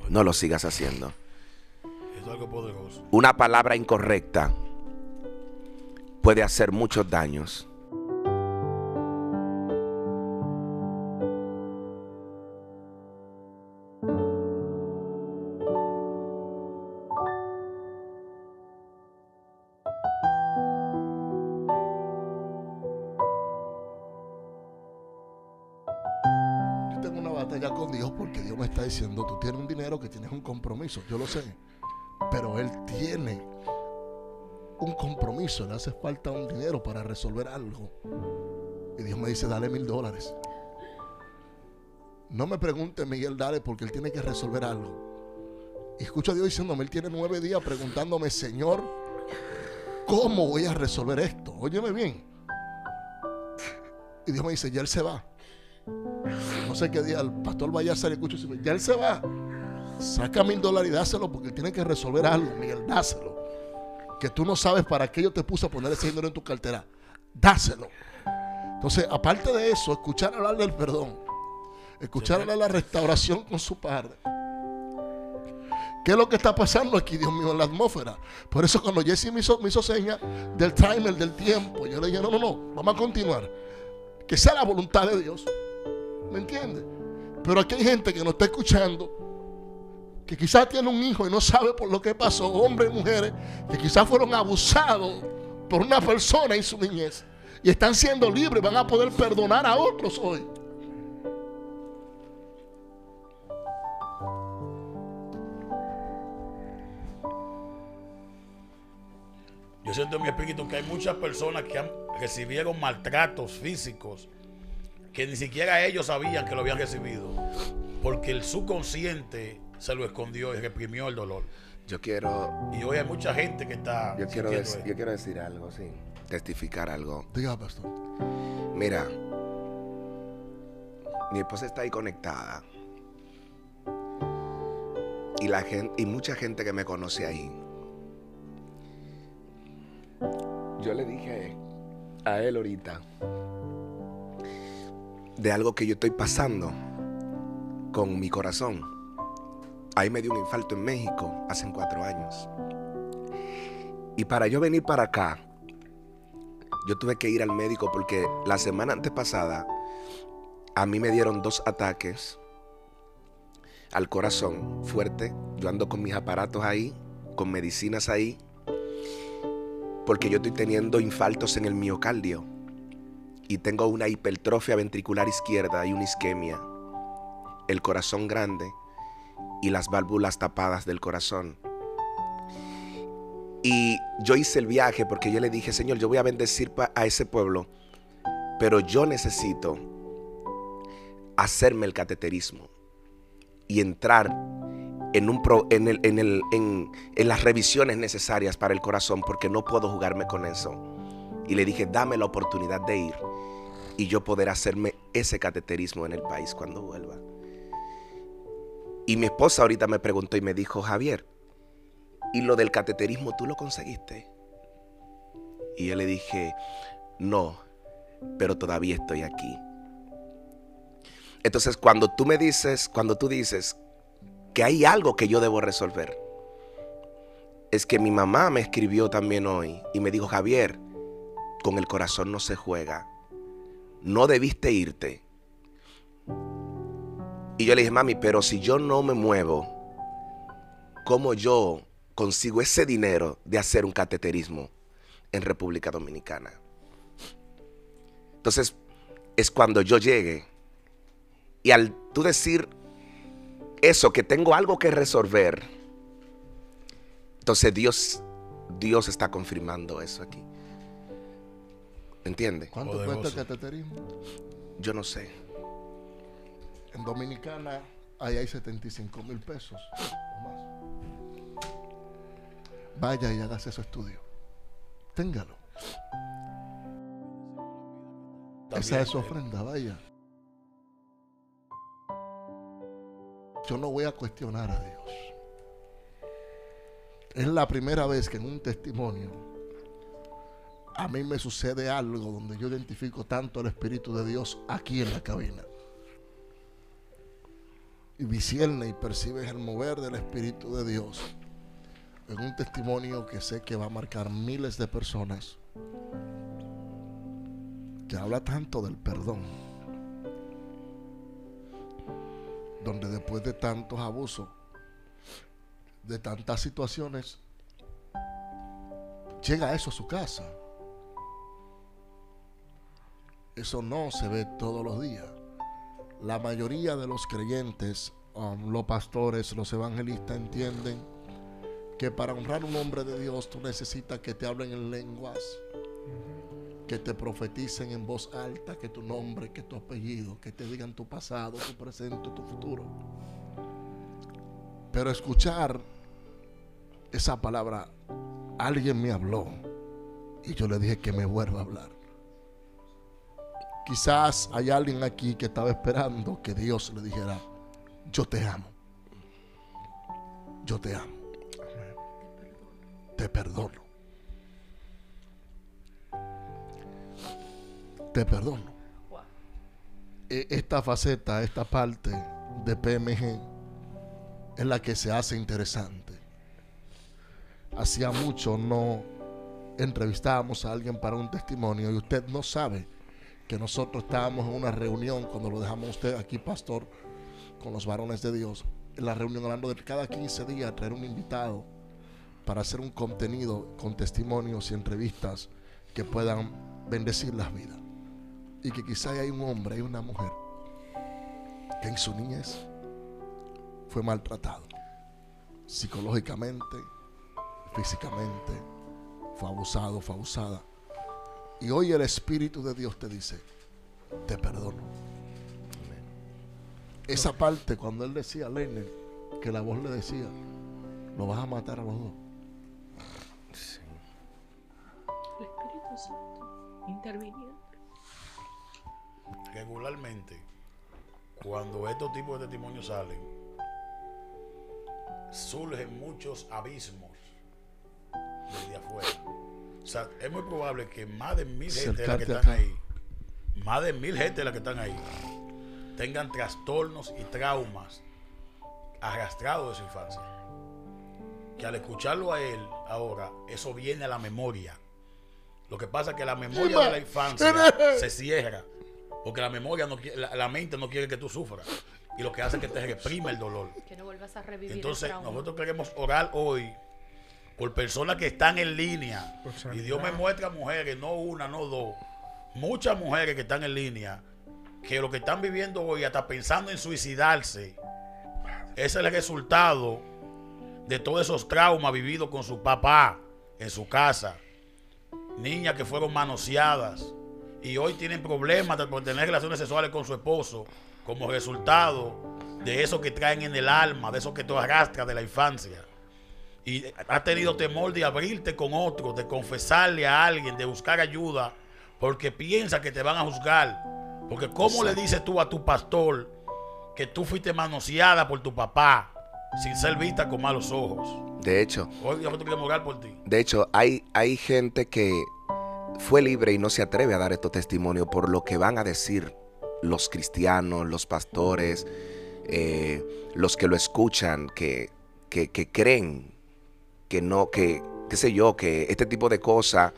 No lo sigas haciendo. Es algo poderoso. Una palabra incorrecta puede hacer muchos daños. Yo tengo una batalla con Dios porque Dios me está diciendo, tú tienes un dinero que tienes un compromiso. Yo lo sé, pero Él tiene un compromiso, le hace falta un dinero para resolver algo. Y Dios me dice, dale $1000. No me pregunte, Miguel, dale, porque Él tiene que resolver algo. Y escucho a Dios diciéndome, Él tiene 9 días preguntándome, Señor, ¿cómo voy a resolver esto? Óyeme bien. Y Dios me dice, ya Él se va. No sé qué día el pastor vaya a hacer, escucho, ya Él se va. Saca $1000 y dáselo, porque Él tiene que resolver algo. Miguel, dáselo. Que tú no sabes para qué yo te puse a poner ese dinero en tu cartera. Dáselo. Entonces, aparte de eso, escuchar hablar del perdón, escuchar hablar de la restauración con su padre. ¿Qué es lo que está pasando aquí, Dios mío, en la atmósfera? Por eso cuando Jesse me hizo seña del timer, del tiempo, yo le dije, no, vamos a continuar. Que sea la voluntad de Dios. ¿Me entiendes? Pero aquí hay gente que nos está escuchando, que quizás tiene un hijo y no sabe por lo que pasó, hombres y mujeres, que quizás fueron abusados por una persona en su niñez y están siendo libres, van a poder perdonar a otros hoy. Yo siento en mi espíritu que hay muchas personas que recibieron maltratos físicos que ni siquiera ellos sabían que lo habían recibido, porque el subconsciente se lo escondió y reprimió el dolor. Y hoy hay mucha gente que está... Yo quiero decir algo, sí. Testificar algo. Diga, pastor. Mira, mi esposa está ahí conectada. Y mucha gente que me conoce ahí. Yo le dije a él ahorita de algo que yo estoy pasando con mi corazón. Ahí me dio un infarto en México hace 4 años. Y para yo venir para acá, yo tuve que ir al médico porque la semana antepasada a mí me dieron 2 ataques al corazón fuerte. Yo ando con mis aparatos ahí, con medicinas ahí, porque yo estoy teniendo infartos en el miocardio y tengo una hipertrofia ventricular izquierda y una isquemia, el corazón grande y las válvulas tapadas del corazón. Y yo hice el viaje porque yo le dije, Señor, yo voy a bendecir a ese pueblo, pero yo necesito hacerme el cateterismo y entrar en las revisiones necesarias para el corazón, porque no puedo jugarme con eso. Y le dije, dame la oportunidad de ir y yo poder hacerme ese cateterismo en el país cuando vuelva. Y mi esposa ahorita me preguntó y me dijo, Javier, ¿y lo del cateterismo tú lo conseguiste? Y yo le dije, no, pero todavía estoy aquí. Entonces cuando tú dices que hay algo que yo debo resolver, es que mi mamá me escribió también hoy y me dijo, Javier, con el corazón no se juega, no debiste irte. Y yo le dije, mami, pero si yo no me muevo, ¿cómo yo consigo ese dinero de hacer un cateterismo en República Dominicana? Entonces, es cuando yo llegue. Y al tú decir eso, que tengo algo que resolver, entonces Dios está confirmando eso aquí. ¿Entiendes? ¿Cuánto Poderoso. cuesta el cateterismo? Yo no sé. En Dominicana ahí hay 75,000 pesos o más. Vaya y hágase su estudio. Téngalo. Esa es su ofrenda, vaya. Yo no voy a cuestionar a Dios. Es la primera vez que en un testimonio a mí me sucede algo donde yo identifico tanto el Espíritu de Dios aquí en la cabina. Y discierne y percibes el mover del Espíritu de Dios en un testimonio que sé que va a marcar miles de personas, que habla tanto del perdón, donde después de tantos abusos, de tantas situaciones, llega eso a su casa. Eso no se ve todos los días. La mayoría de los creyentes, los pastores, los evangelistas entienden que para honrar a un hombre de Dios tú necesitas que te hablen en lenguas, que te profeticen en voz alta, que tu nombre, que tu apellido, que te digan tu pasado, tu presente, tu futuro. Pero escuchar esa palabra, alguien me habló y yo le dije que me vuelva a hablar. Quizás hay alguien aquí que estaba esperando que Dios le dijera: yo te amo, yo te amo, te perdono, te perdono. Esta faceta, esta parte de PMG es la que se hace interesante. Hacía mucho no entrevistábamos a alguien para un testimonio y usted no sabe que nosotros estábamos en una reunión cuando lo dejamos usted aquí, pastor, con los varones de Dios, en la reunión hablando de cada 15 días traer un invitado para hacer un contenido con testimonios y entrevistas que puedan bendecir las vidas. Y que quizá hay un hombre y una mujer que en su niñez fue maltratado psicológicamente, físicamente, fue abusado, fue abusada. Y hoy el Espíritu de Dios te dice: te perdono. Esa parte cuando él decía a Leiner, que la voz le decía: lo vas a matar a los dos. Sí. El Espíritu Santo interviniendo. Regularmente, cuando estos tipos de testimonios salen, surgen muchos abismos desde afuera. O sea, es muy probable que más de 1000 gente de las que están ahí, más de 1000 gente de las que están ahí, tengan trastornos y traumas arrastrados de su infancia. Que al escucharlo a él ahora, eso viene a la memoria. Lo que pasa es que la memoria de la infancia se cierra, porque la memoria no quiere, la mente no quiere que tú sufras, y lo que hace es que te reprime el dolor. Que no vuelvas a revivir. Entonces el trauma. nosotros queremos orar hoy por personas que están en línea, y Dios me muestra mujeres, no una, no dos, muchas mujeres que están en línea, que lo que están viviendo hoy, hasta pensando en suicidarse, ese es el resultado de todos esos traumas vividos con su papá en su casa. Niñas que fueron manoseadas y hoy tienen problemas por tener relaciones sexuales con su esposo como resultado de eso que traen en el alma, de eso que tú arrastras de la infancia. Y has tenido temor de abrirte con otro, de confesarle a alguien, de buscar ayuda, porque piensas que te van a juzgar. Porque ¿cómo le dices tú a tu pastor que tú fuiste manoseada por tu papá sin ser vista con malos ojos? De hecho, Hoy nosotros queremos orar por ti. De hecho, hay gente que fue libre y no se atreve a dar estos testimonios por lo que van a decir los cristianos, los pastores, los que lo escuchan, que creen que no, que qué sé yo, que este tipo de cosas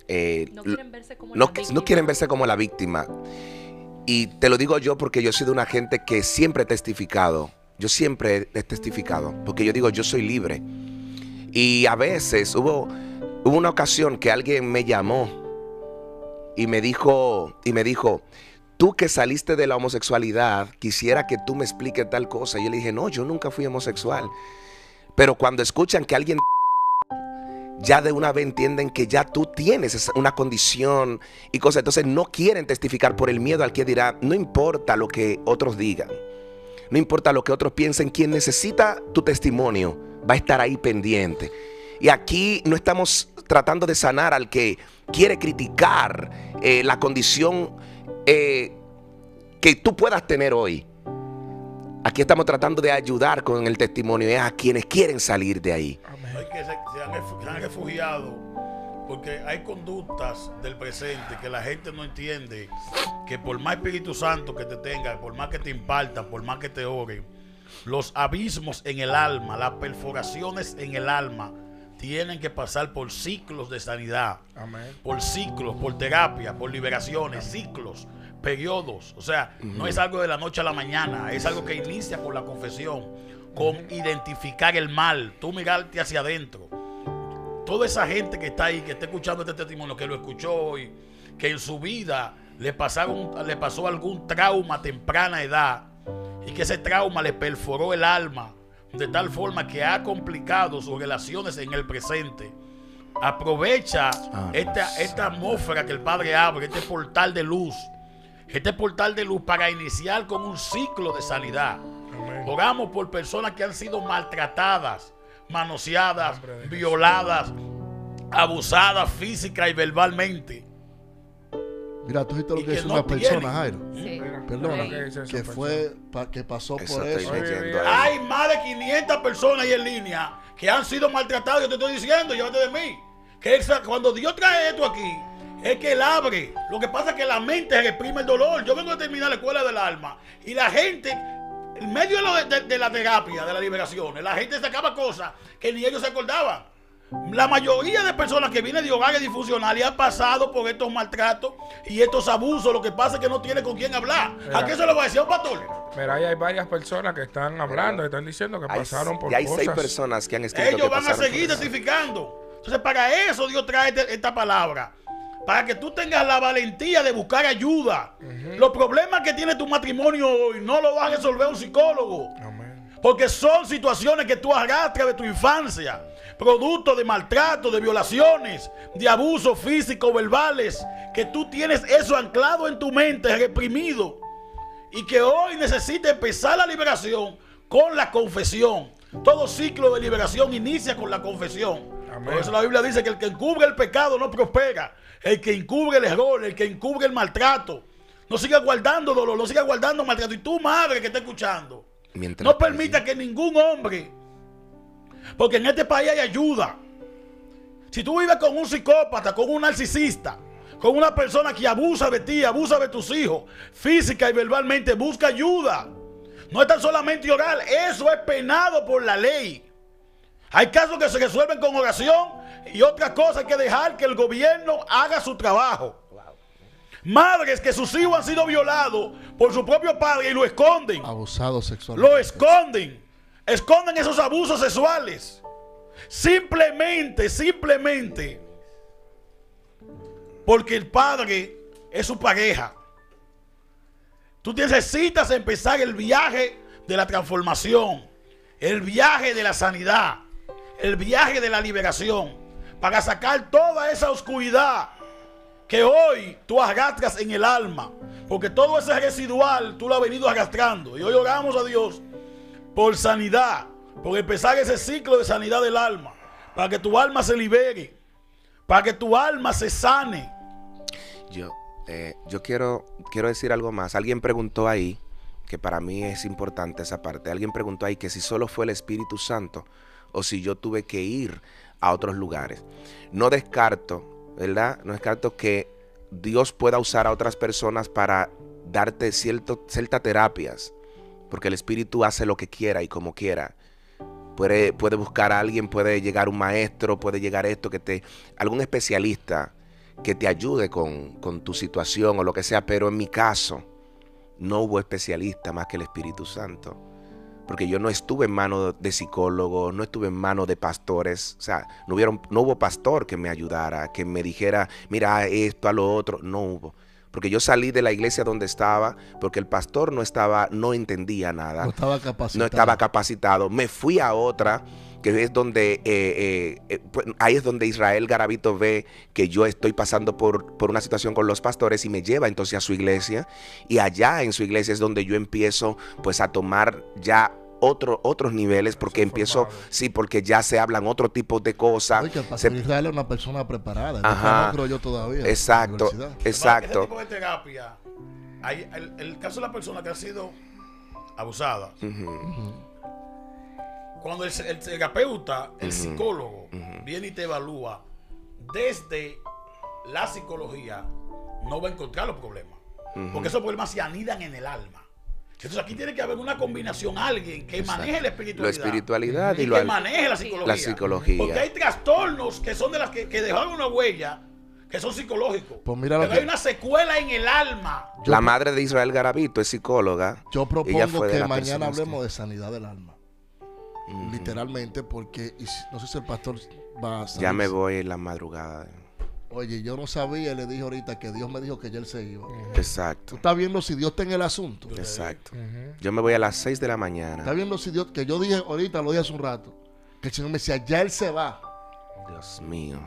No quieren verse como no la víctima. no quieren verse como la víctima. Y te lo digo yo porque yo soy de una gente que siempre he testificado. Yo siempre he testificado, porque yo digo, yo soy libre. Y a veces hubo una ocasión que alguien me llamó y me dijo, tú que saliste de la homosexualidad, quisiera que tú me expliques tal cosa. Yo le dije, no, yo nunca fui homosexual. Pero cuando escuchan que alguien ya de una vez entienden que ya tú tienes una condición y cosas, entonces no quieren testificar por el miedo al que dirá. No importa lo que otros digan, no importa lo que otros piensen, quien necesita tu testimonio va a estar ahí pendiente. Y aquí no estamos tratando de sanar al que quiere criticar la condición que tú puedas tener hoy. Aquí estamos tratando de ayudar con el testimonio a quienes quieren salir de ahí. Hay que se han refugiado porque hay conductas del presente que la gente no entiende, que por más Espíritu Santo que te tenga, por más que te imparta, por más que te ore, los abismos en el alma, las perforaciones en el alma tienen que pasar por ciclos de sanidad. Amén. Por ciclos, por terapia, por liberaciones, ciclos, periodos. O sea, no es algo de la noche a la mañana, es algo que inicia con la confesión, con identificar el mal, tú mirarte hacia adentro. Toda esa gente que está ahí, que está escuchando este testimonio, que lo escuchó hoy, que en su vida le pasó algún trauma a temprana edad y que ese trauma le perforó el alma de tal forma que ha complicado sus relaciones en el presente. Aprovecha esta atmósfera que el Padre abre, este portal de luz para iniciar con un ciclo de sanidad. Amén. Oramos por personas que han sido maltratadas, manoseadas, violadas, abusadas física y verbalmente. Mira, tú dijiste lo Y que que es no una persona, tienen. Jairo. Sí. Perdona, ¿Qué dice que esa fue, que pasó Eso por estoy eso. leyendo ahí. Hay más de 500 personas ahí en línea que han sido maltratadas. Yo te estoy diciendo, llévate de mí. Que cuando Dios trae esto aquí, es que Él abre. Lo que pasa es que la mente reprime el dolor. Yo vengo a terminar la escuela del alma y la gente, en medio de la terapia, de la liberación, la gente sacaba cosas que ni ellos se acordaban. La mayoría de personas que vienen de hogares disfuncionales han pasado por estos maltratos y estos abusos. Lo que pasa es que no tiene con quién hablar. ¿A qué se lo va a decir a un pastor? Mira, ahí hay varias personas que están hablando, están diciendo que pasaron por y hay cosas. 6 personas que han escrito Ellos que van a pasaron seguir por eso. testificando. Entonces, para eso Dios trae esta palabra. Para que tú tengas la valentía de buscar ayuda. Los problemas que tiene tu matrimonio hoy no lo va a resolver un psicólogo. Amén. Porque son situaciones que tú arrastras de tu infancia. Producto de maltrato, de violaciones, de abusos físicos, verbales. Que tú tienes eso anclado en tu mente, reprimido. Y que hoy necesita empezar la liberación con la confesión. Todo ciclo de liberación inicia con la confesión. Amén. Por eso la Biblia dice que el que encubre el pecado no prospera. El que encubre el error, el que encubre el maltrato, no siga guardando dolor, no siga guardando maltrato. Y tú, madre que está escuchando, Mientras no permita que ningún hombre, porque en este país hay ayuda. Si tú vives con un psicópata, con un narcisista, con una persona que abusa de ti, abusa de tus hijos, física y verbalmente, busca ayuda. No es tan solamente orar, eso es penado por la ley. Hay casos que se resuelven con oración y otras cosas hay que dejar que el gobierno haga su trabajo. Madres que sus hijos han sido violados por su propio padre y lo esconden. Abusado sexualmente. Lo esconden. Esconden esos abusos sexuales. Simplemente porque el padre es su pareja. Tú necesitas empezar el viaje de la transformación, el viaje de la sanidad, el viaje de la liberación, para sacar toda esa oscuridad que hoy tú arrastras en el alma, porque todo ese residual tú lo has venido arrastrando. Y hoy oramos a Dios por sanidad, por empezar ese ciclo de sanidad del alma, para que tu alma se libere, para que tu alma se sane. Yo quiero decir algo más. Alguien preguntó ahí, que para mí es importante esa parte. Alguien preguntó ahí que si solo fue el Espíritu Santo o si yo tuve que ir a otros lugares. No descarto, ¿verdad? No descarto que Dios pueda usar a otras personas para darte ciertas terapias, porque el Espíritu hace lo que quiera y como quiera. Puede buscar a alguien, puede llegar un maestro, puede llegar algún especialista que te ayude con tu situación o lo que sea, pero en mi caso no hubo especialista más que el Espíritu Santo. Porque yo no estuve en manos de psicólogos, no estuve en manos de pastores. O sea, no hubo pastor que me ayudara, que me dijera, mira esto, a lo otro. No hubo. porque yo salí de la iglesia donde estaba, porque el pastor no entendía nada. No estaba capacitado. No estaba capacitado. Me fui a otra, que es donde, pues, ahí es donde Israel Garavito ve que yo estoy pasando por una situación con los pastores y me lleva entonces a su iglesia. Y allá en su iglesia es donde yo empiezo pues a tomar ya otros niveles, porque empiezo, sí, porque ya se hablan otro tipo de cosas. Oye, que el pastor Israel es una persona preparada. Ajá. No creo yo todavía. Exacto, exacto. Ese tipo de terapia, el caso de la persona que ha sido abusada, cuando el terapeuta, el psicólogo, viene y te evalúa desde la psicología, no va a encontrar los problemas. Porque esos problemas se anidan en el alma. Entonces aquí tiene que haber una combinación, alguien que maneje la espiritualidad. La espiritualidad y que maneje la psicología. La psicología. Porque hay trastornos que son de las que dejaron una huella, que son psicológicos. Pues mira, pero hay una secuela en el alma. La madre de Israel Garavito es psicóloga. Yo propongo que mañana personas hablemos de sanidad del alma. Literalmente, porque no sé si el pastor va a salir. Ya me voy en la madrugada. Oye, yo no sabía, le dije ahorita que Dios me dijo que ya él se iba. Exacto. ¿Tú estás viendo si Dios está en el asunto? Exacto. Yo me voy a las 6 de la mañana. ¿Estás viendo si Dios, que yo dije ahorita, lo dije hace un rato, que el Señor me decía, ya él se va? Dios mío.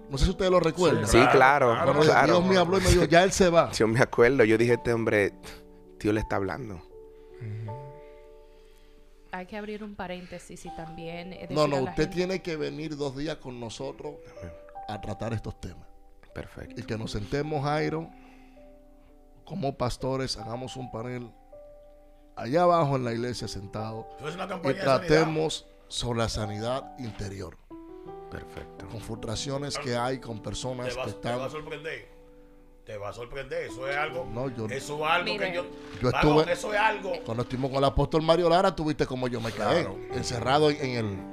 No sé si ustedes lo recuerdan. Sí, claro. Cuando Dios me habló y me dijo, ya él se va. Yo me acuerdo, yo dije, este hombre, Dios le está hablando. Hay que abrir un paréntesis y también No, usted tiene que venir 2 días con nosotros a tratar estos temas. Perfecto. Y que nos sentemos, Jairo, como pastores, hagamos un panel allá abajo en la iglesia sentado y tratemos sobre la sanidad interior. Perfecto. Con frustraciones que hay con personas que están... Te va a sorprender. Te va a sorprender. Eso es algo... No, eso es algo Mire, que yo estuve... Eso es algo... Cuando estuvimos con el apóstol Mario Lara, tuviste como yo me quedé. Encerrado en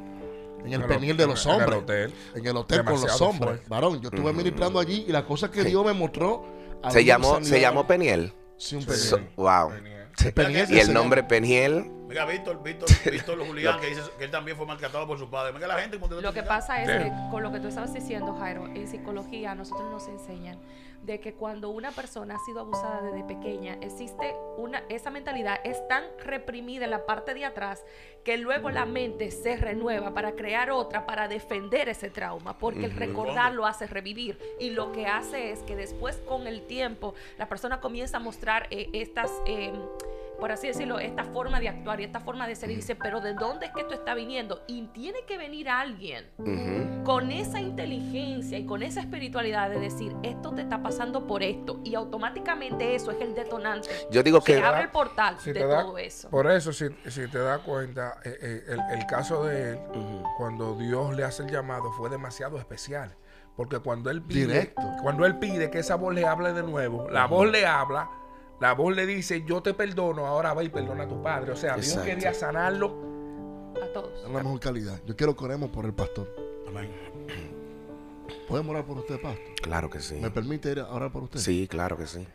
el peniel de los hombres. En el hotel con los hombres. Varón, yo estuve ministrando allí y la cosa que Dios me mostró... ¿Se llamó Peniel? Sí, un Peniel. Wow. Peniel Y el nombre Peniel... Mira, Víctor Julián, que dice que él también fue maltratado por su padre. Mira, la gente... Lo que pasa es que con lo que tú estabas diciendo, Jairo, en psicología a nosotros nos enseñan de que cuando una persona ha sido abusada desde pequeña, existe esa mentalidad es tan reprimida en la parte de atrás que luego la mente se renueva para crear otra, para defender ese trauma, porque el recordar lo hace revivir, y lo que hace es que después con el tiempo la persona comienza a mostrar estas... por así decirlo, esta forma de actuar y esta forma de ser, y dice, pero ¿de dónde es que esto está viniendo? Y tiene que venir alguien con esa inteligencia y con esa espiritualidad de decir, esto te está pasando por esto, y automáticamente eso es el detonante. Yo digo que abre el portal de todo eso. Por eso, si te das cuenta, el caso de él, cuando Dios le hace el llamado, fue demasiado especial. Porque cuando él pide que esa voz le hable de nuevo, la voz le habla. La voz le dice, yo te perdono, ahora va y perdona a tu padre. O sea, Dios quería sanarlo a todos. Es la mejor calidad. Yo quiero que oremos por el pastor. Amén. ¿Podemos orar por usted, pastor? Claro que sí. ¿Me permite ir a orar por usted? Sí, claro que sí.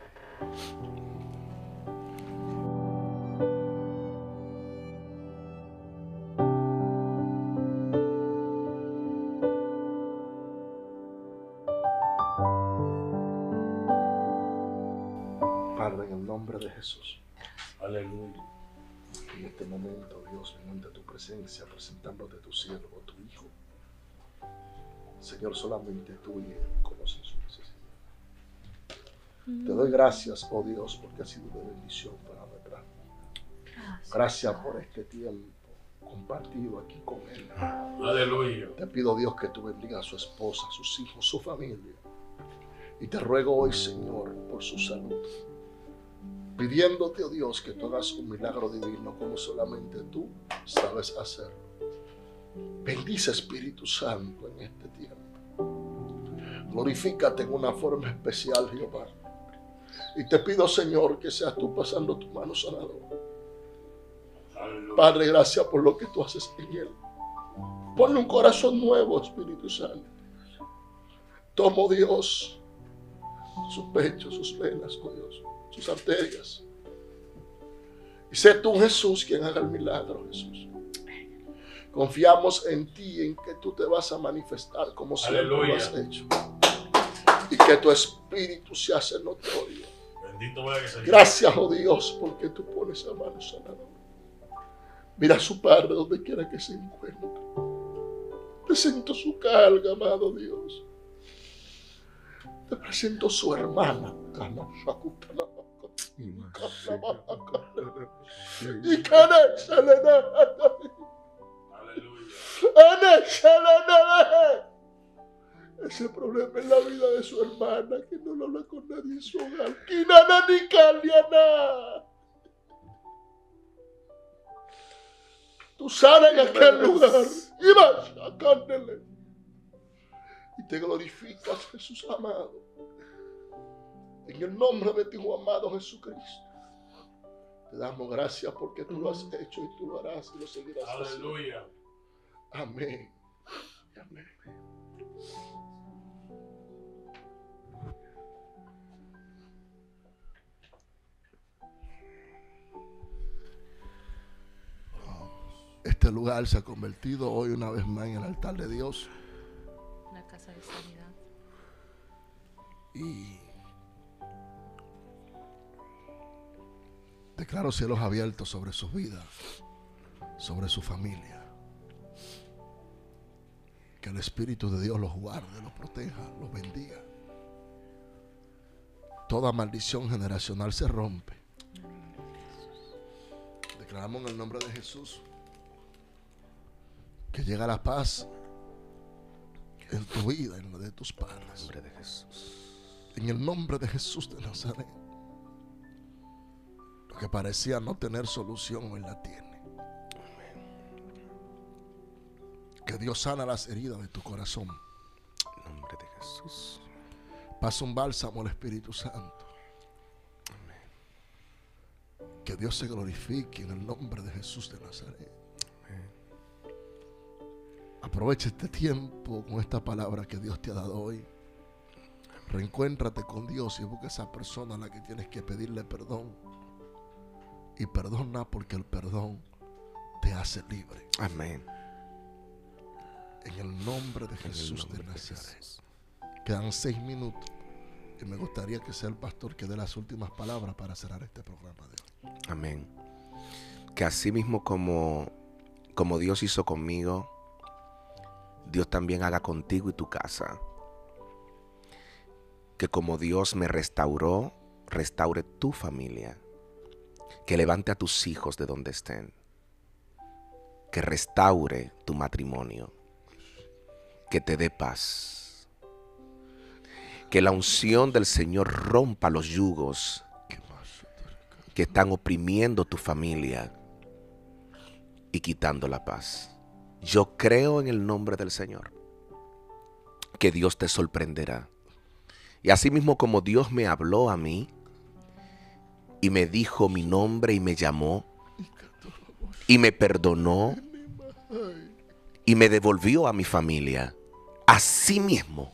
Padre, en el nombre de Jesús. Aleluya. En este momento, Dios, vengo ante tu presencia, presentándote tu siervo, tu hijo. Señor, solamente tú y él conocen su necesidad. Te doy gracias, oh Dios, porque ha sido de bendición para nuestra vida. Gracias por este tiempo compartido aquí con él. Aleluya. Te pido, Dios, que tú bendigas a su esposa, a sus hijos, su familia. Y te ruego hoy, Señor, por su salud. Pidiéndote, oh Dios, que tú hagas un milagro divino como solamente tú sabes hacerlo. Bendice, Espíritu Santo, en este tiempo. Glorifícate en una forma especial, Jehová. Y te pido, Señor, que seas tú pasando tu mano sanadora. Padre, gracias por lo que tú haces en él. Ponle un corazón nuevo, Espíritu Santo. Tomo, Dios, su pecho, sus venas, oh Dios, sus arterias. Y sé tú, Jesús, quien haga el milagro, Jesús. Confiamos en ti, en que tú te vas a manifestar como siempre lo has hecho. Y que tu espíritu se hace notorio. Bendito vaya que Señor. Gracias, oh Dios, porque tú pones a mano sanadora. Mira a su padre donde quiera que se encuentre. Presento su carga, amado Dios. Te presento su hermana. Ese problema en la vida de su hermana, que no lo habla con nadie en su hogar. Tú sanas en aquel lugar y vas a cárnele. Y te glorificas, Jesús amado. En el nombre de tu amado Jesucristo. Te damos gracias porque tú lo has hecho y tú lo harás y lo seguirás haciendo. Aleluya. Amén. Amén. Este lugar se ha convertido hoy una vez más en el altar de Dios. Una casa de sanidad. Y declaro cielos abiertos sobre sus vidas, sobre su familia. Que el Espíritu de Dios los guarde, los proteja, los bendiga. Toda maldición generacional se rompe. Declaramos en el nombre de Jesús que llega la paz en tu vida, en la de tus padres. En el nombre de Jesús. En el nombre de Jesús de Nazaret. Lo que parecía no tener solución hoy la tiene. Que Dios sana las heridas de tu corazón. En el nombre de Jesús. Pasa un bálsamo al Espíritu Santo. Que Dios se glorifique en el nombre de Jesús de Nazaret. Aprovecha este tiempo con esta palabra que Dios te ha dado hoy. Reencuéntrate con Dios y busca a esa persona a la que tienes que pedirle perdón. Y perdona, porque el perdón te hace libre. Amén. En el nombre de En el Jesús nombre de de Nazaret. Jesús. Quedan 6 minutos. Y me gustaría que sea el pastor que dé las últimas palabras para cerrar este programa de hoy. Amén. Que así mismo como Dios hizo conmigo, Dios también haga contigo y tu casa. Que como Dios me restauró, restaure tu familia. Que levante a tus hijos de donde estén. Que restaure tu matrimonio. Que te dé paz. Que la unción del Señor rompa los yugos que están oprimiendo tu familia y quitando la paz. Yo creo en el nombre del Señor que Dios te sorprenderá. Y así mismo como Dios me habló a mí y me dijo mi nombre y me llamó y me perdonó y me devolvió a mi familia, así mismo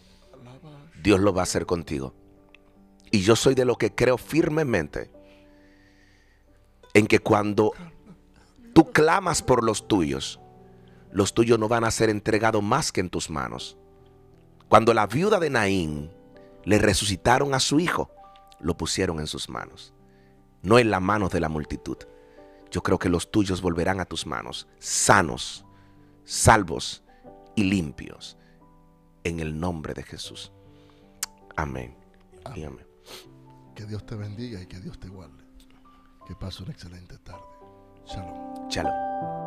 Dios lo va a hacer contigo. Y yo soy de lo que creo firmemente en que cuando tú clamas por los tuyos no van a ser entregados más que en tus manos. Cuando la viuda de Naín le resucitaron a su hijo, lo pusieron en sus manos, no en las manos de la multitud. Yo creo que los tuyos volverán a tus manos, sanos, salvos y limpios, en el nombre de Jesús. Amén. Y amén. Que Dios te bendiga y que Dios te guarde. Que pase una excelente tarde. Shalom. Shalom.